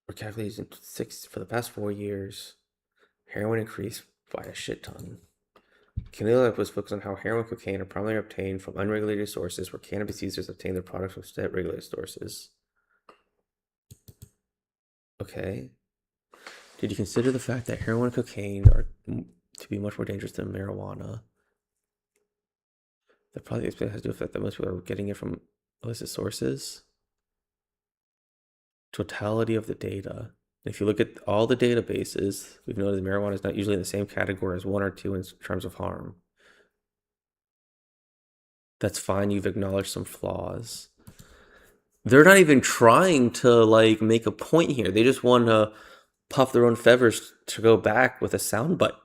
we're calculating six for the past 4 years. Heroin increased by a shit ton. Cannabis was focused on how heroin and cocaine are primarily obtained from unregulated sources, where cannabis users obtain their products from regulated sources. Okay. Did you consider the fact that heroin and cocaine are to be much more dangerous than marijuana? That probably has to do with the fact that most people are getting it from illicit sources. Totality of the data. If you look at all the databases, we've noted that marijuana is not usually in the same category as one or two in terms of harm. That's fine, you've acknowledged some flaws. They're not even trying to like make a point here. They just want to puff their own feathers to go back with a soundbite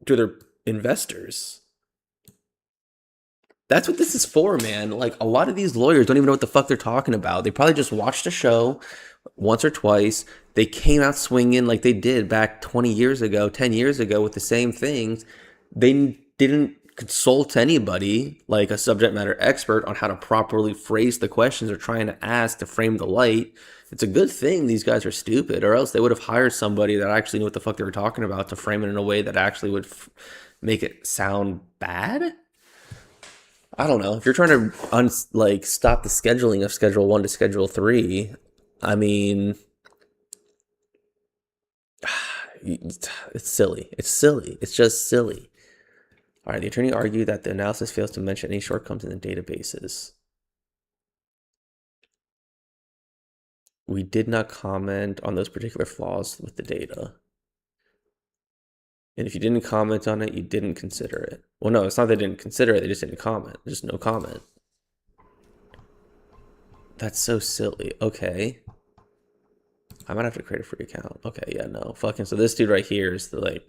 to their investors. That's what this is for, man. Like, a lot of these lawyers don't even know what the fuck they're talking about. They probably just watched a show once or twice. They came out swinging like they did back 20 years ago, 10 years ago with the same things. They didn't consult anybody, like a subject matter expert, on how to properly phrase the questions they're trying to ask to frame the light. It's a good thing these guys are stupid, or else they would have hired somebody that actually knew what the fuck they were talking about to frame it in a way that actually would make it sound bad. I don't know. If you're trying to stop the scheduling of Schedule 1 to Schedule 3, I mean, it's silly. It's silly. It's just silly. All right, the attorney argued that the analysis fails to mention any shortcomings in the databases. We did not comment on those particular flaws with the data. And if you didn't comment on it, you didn't consider it. Well, no, it's not they didn't consider it, they just didn't comment. Just no comment. That's so silly. Okay. I might have to create a free account. Okay, yeah, no. Fucking, so this dude right here is the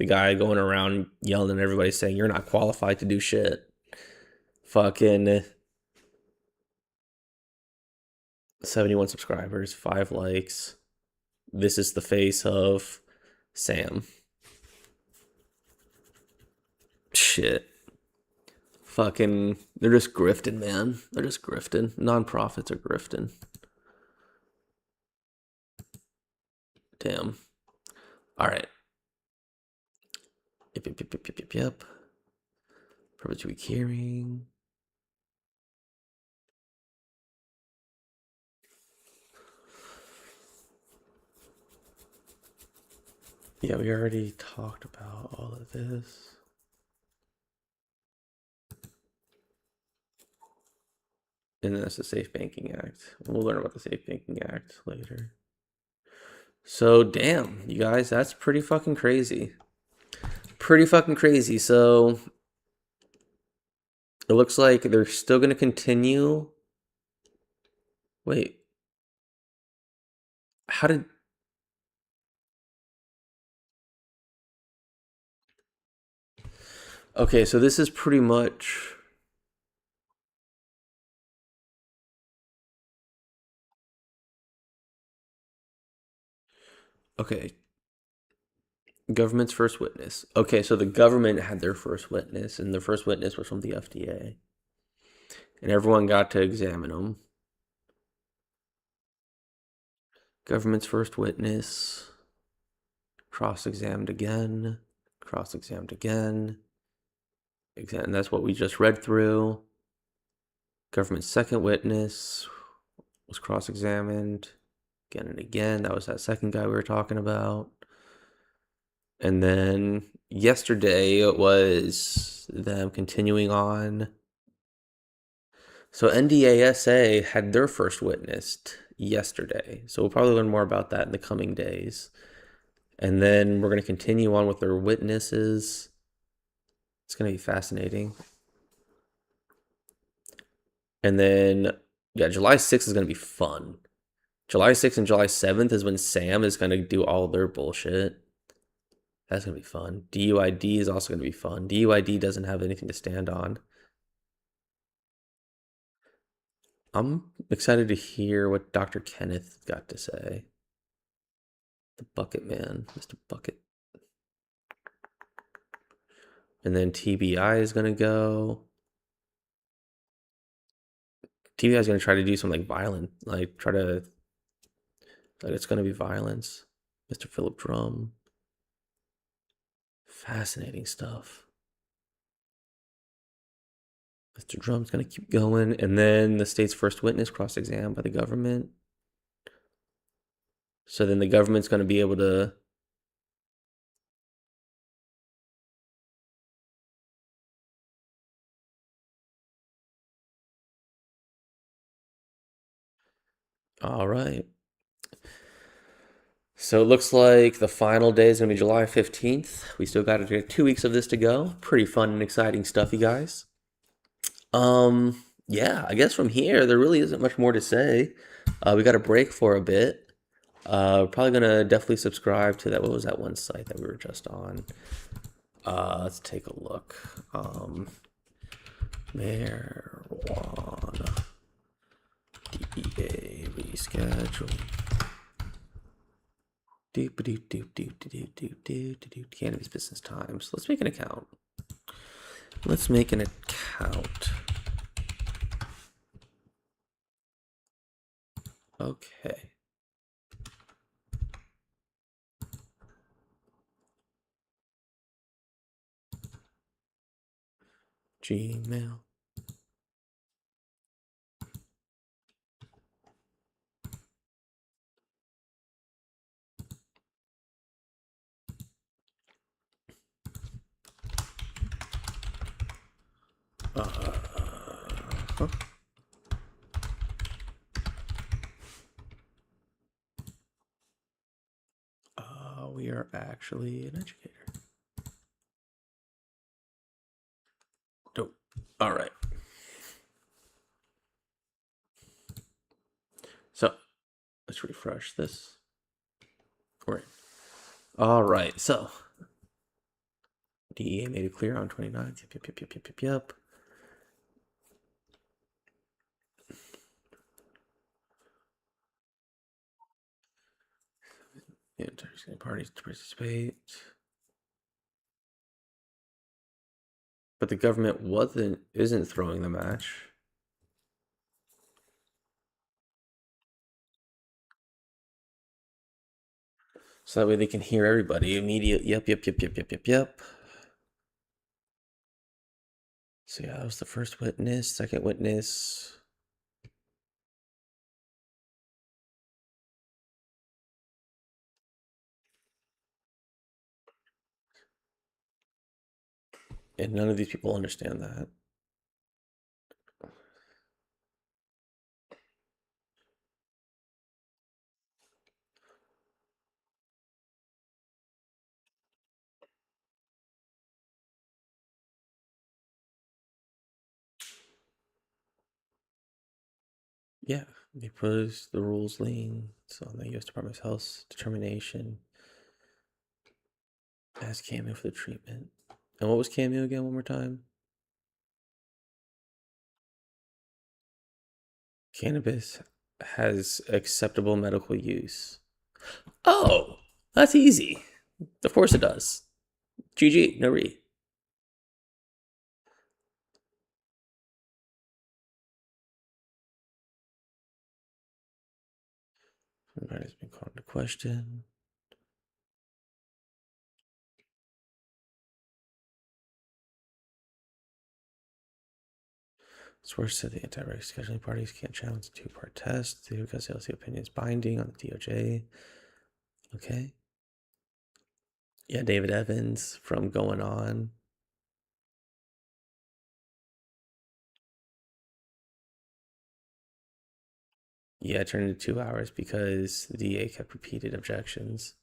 guy going around yelling at everybody saying you're not qualified to do shit. Fucking 71 subscribers, 5 likes. This is the face of Sam. Shit. Fucking, they're just grifting, man. They're just grifting. Nonprofits are grifting. Damn. All right. Yep. Purpose week hearing. Yeah, we already talked about all of this. And then that's the Safe Banking Act. We'll learn about the Safe Banking Act later. So, damn, you guys, that's pretty fucking crazy. Pretty fucking crazy. So, it looks like they're still going to continue. Wait. How did... Okay, so this is pretty much... Okay. Government's first witness. Okay, so the government had their first witness, and the first witness was from the FDA. And everyone got to examine them. Government's first witness. Cross-examined again. Cross-examined again. And that's what we just read through. Government's second witness was cross-examined again and again. That was that second guy we were talking about. And then yesterday it was them continuing on. So NDASA had their first witness yesterday. So we'll probably learn more about that in the coming days. And then we're going to continue on with their witnesses. It's going to be fascinating. And then, yeah, July 6th is going to be fun. July 6th and July 7th is when Sam is going to do all their bullshit. That's going to be fun. DUID is also going to be fun. DUID doesn't have anything to stand on. I'm excited to hear what Dr. Kenneth got to say. The Bucket Man, Mr. Bucket. And then TBI is going to go. TBI is going to try to do something like violent, like try to, like it's going to be violence. Mr. Philip Drum. Fascinating stuff. Mr. Drum's going to keep going. And then the state's first witness cross-examined by the government. So then the government's going to be able to. All right. So it looks like the final day is going to be July 15th. We still got 2 weeks of this to go. Pretty fun and exciting stuff, you guys. Yeah, I guess from here, there really isn't much more to say. We got a break for a bit. Probably gonna definitely subscribe to that. What was that one site that we were just on? Let's take a look. Marijuana DEA reschedule. Cannabis business times. Let's make an account. Let's make an account. Okay. Gmail. Huh. We are actually an educator. Dope. All right. So let's refresh this. We're in. All right. So DEA made it clear on 29th. Yep. Interesting parties to participate. But the government isn't throwing the match. So that way they can hear everybody immediately. Yep. So yeah, that was the first witness, second witness. And none of these people understand that. Yeah, they put the rules lean. So on the U.S. Department of Health's determination as Cameo for the treatment. And what was Cameo again? One more time. Cannabis has acceptable medical use. Oh, that's easy. Of course it does. GG, no re. Everybody's been called into question. Source said the anti-racist scheduling parties can't challenge the two-part test because they'll see opinions binding on the DOJ. Okay. Yeah, David Evans from Going On. Yeah, it turned into 2 hours because the DA kept repeated objections.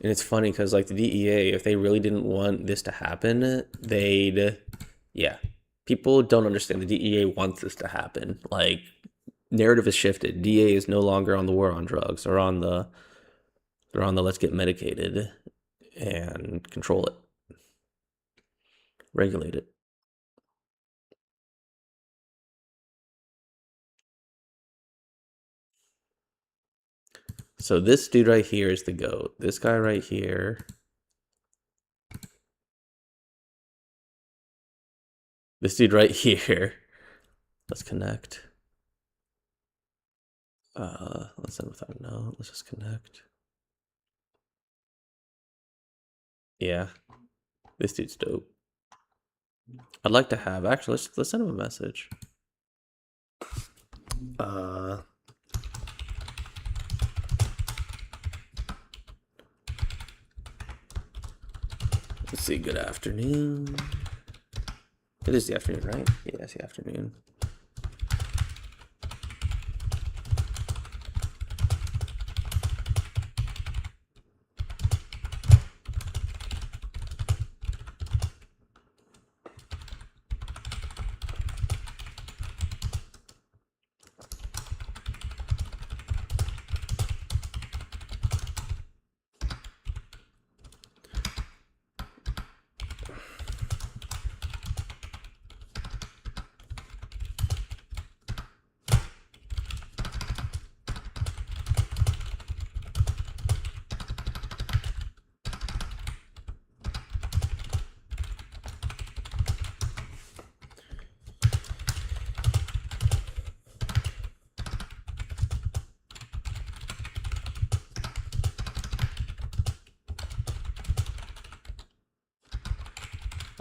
And it's funny because like the DEA, if they really didn't want this to happen, they'd, yeah. People don't understand the DEA wants this to happen. Like narrative has shifted. DEA is no longer on the war on drugs. They're on the let's get medicated and control it, regulate it. So this dude right here is the GOAT. This guy right here. This dude right here. Let's connect. Let's send without no. Let's just connect. Yeah, this dude's dope. I'd like to have actually. Let's send him a message. Let's see. Good afternoon. It is the afternoon, right? Yeah, it's the afternoon.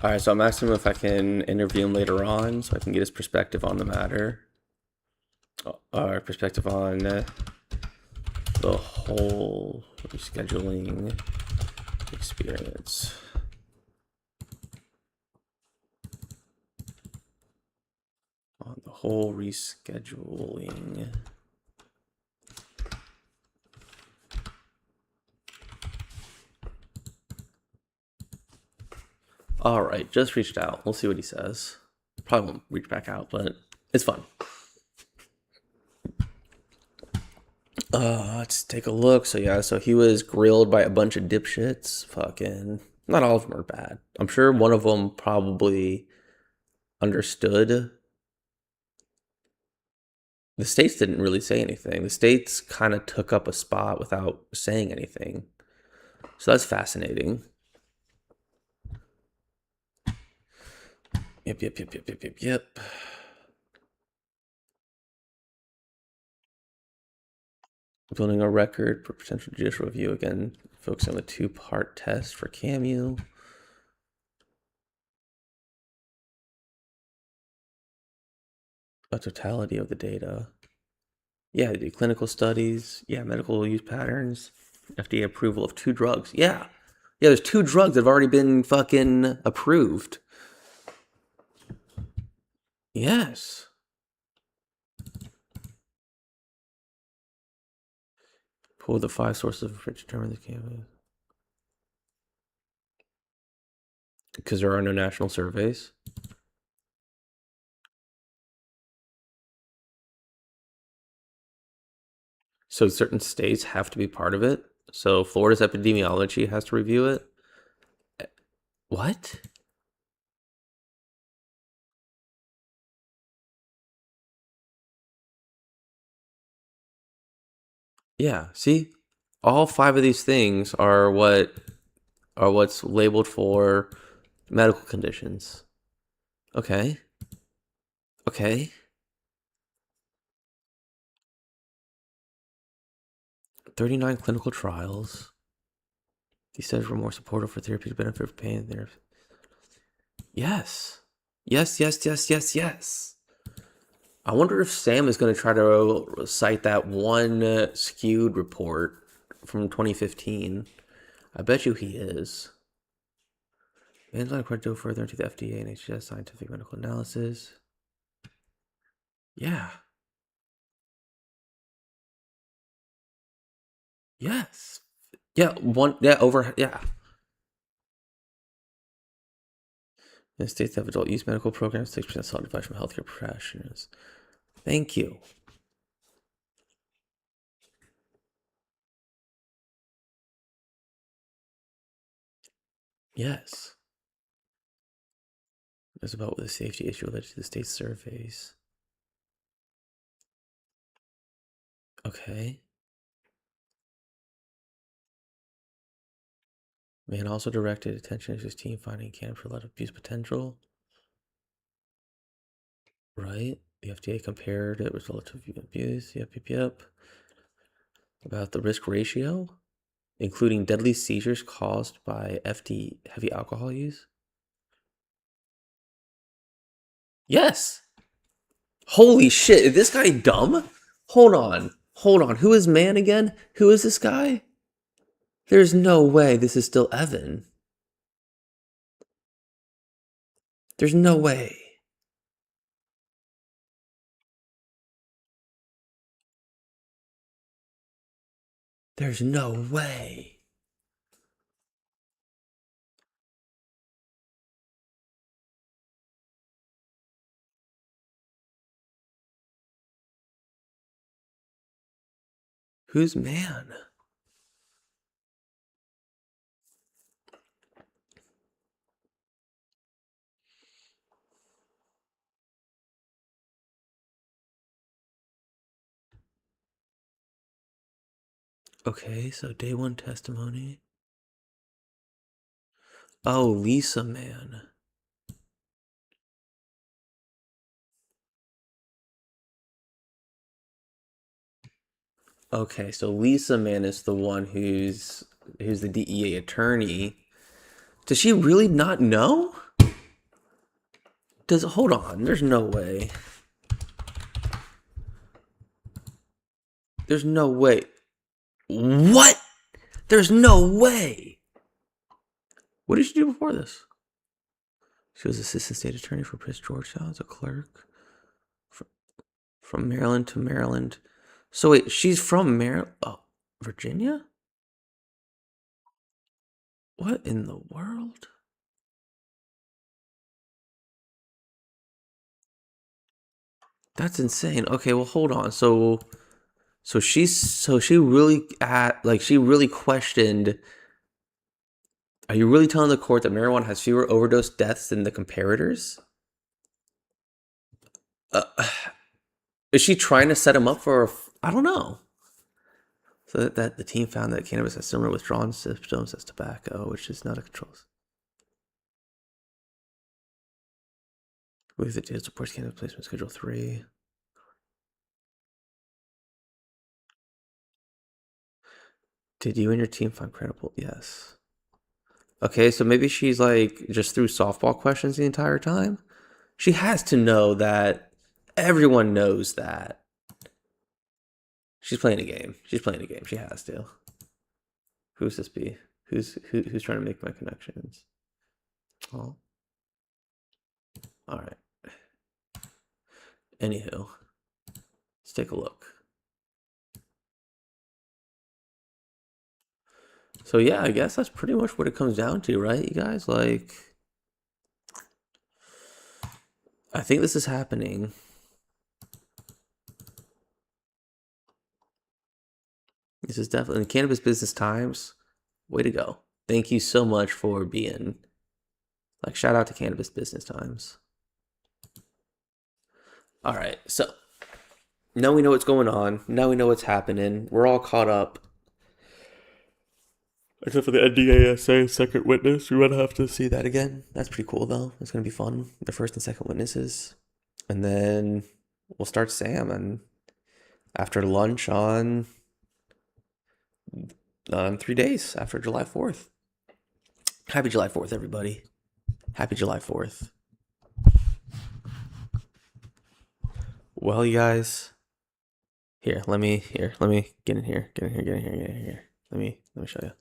All right, so I'm asking him if I can interview him later on so I can get his perspective on the matter. Our perspective on the whole rescheduling experience. On the whole rescheduling. All right, just reached out. We'll see what he says. Probably won't reach back out, but it's fun. Let's take a look. So yeah, so he was grilled by a bunch of dipshits. Fucking, not all of them are bad. I'm sure one of them probably understood. The states didn't really say anything. The states kind of took up a spot without saying anything. So that's fascinating. Yep. Building a record for potential judicial review. Again, focusing on the two-part test for CAMU. A totality of the data. Yeah, they do clinical studies. Yeah, medical use patterns. FDA approval of 2 drugs. Yeah, there's 2 drugs that have already been fucking approved. Yes. Pull the 5 sources of which determine the campus. Because there are no national surveys. So certain states have to be part of it. So Florida's epidemiology has to review it. What? Yeah, see? All 5 of these things are what's labeled for medical conditions. Okay. 39 clinical trials. These studies were more supportive for therapeutic benefit of pain there. Yes. I wonder if Sam is going to try to cite that one skewed report from 2015. I bet you he is. And not quite go further into the FDA and HHS scientific medical analysis. Yeah. Yes. Yeah, over, yeah. In the states that have adult use medical programs, 6% solid advice from healthcare professionals. Thank you. Yes. It's about the safety issue related to the state surveys. Okay. Man also directed attention to his team finding cannabis for a lot of abuse potential. Right? The FDA compared it with relative abuse. Yep. About the risk ratio, including deadly seizures caused by heavy alcohol use. Yes. Holy shit, is this guy dumb? Hold on. Who is man again? Who is this guy? There's no way this is still Evan. There's no way. There's no way. Who's man? Okay, so day one testimony. Oh, Lisa man. Okay, so Lisa man is the one who's the DEA attorney. Does she really not know? Hold on, there's no way. There's no way. What? There's no way. What did she do before this? She was assistant state attorney for Prince George's as a clerk. From Maryland to Maryland. So wait, she's from Virginia? What in the world? That's insane. Okay, well hold on. So she really questioned. Are you really telling the court that marijuana has fewer overdose deaths than the comparators? Is she trying to set him up for? I don't know. So that the team found that cannabis has similar withdrawal symptoms as tobacco, which is not a control. With the data supports cannabis placement schedule 3. Did you and your team find credible? Yes. Okay, so maybe she's like just threw softball questions the entire time. She has to know that everyone knows that. She's playing a game. She's playing a game. She has to. Who's this be? Who's trying to make my connections? Oh. All right. Anywho, let's take a look. So yeah, I guess that's pretty much what it comes down to, right, you guys? Like, I think this is happening. This is definitely Cannabis Business Times. Way to go. Thank you so much for being, like, shout out to Cannabis Business Times. All right, so now we know what's going on. Now we know what's happening. We're all caught up. Except for the NDASA second witness. We might have to see that again. That's pretty cool, though. It's going to be fun. The first and second witnesses. And then we'll start Sam and after lunch on 3 days after July 4th. Happy July 4th, everybody. Happy July 4th. Well, you guys, let me get in here. Let me show you.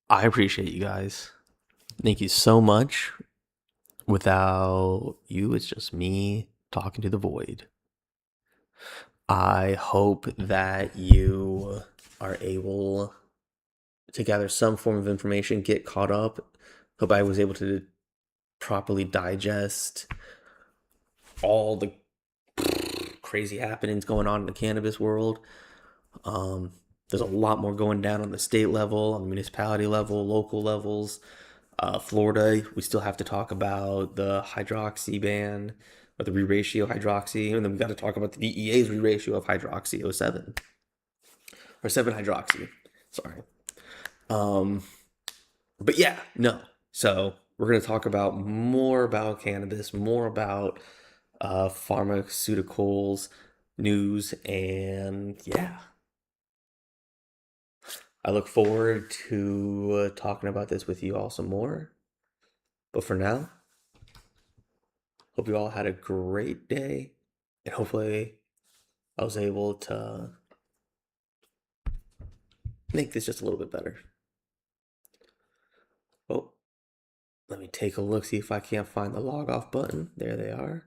I appreciate you guys. Thank you so much. Without you, it's just me talking to the void. I hope that you are able to gather some form of information, get caught up. Hope I was able to properly digest all the crazy happenings going on in the cannabis world. There's a lot more going down on the state level, on the municipality level, local levels. Florida, we still have to talk about the hydroxy ban, or the re-ratio hydroxy, and then we got to talk about the DEA's re-ratio of hydroxy 07 or 7-hydroxy. Sorry. But yeah, no. So we're going to talk about more about cannabis, more about pharmaceuticals news, and yeah, I look forward to talking about this with you all some more. But for now, hope you all had a great day, and hopefully I was able to make this just a little bit better. Oh, let me take a look, see if I can't find the log off button. There they are.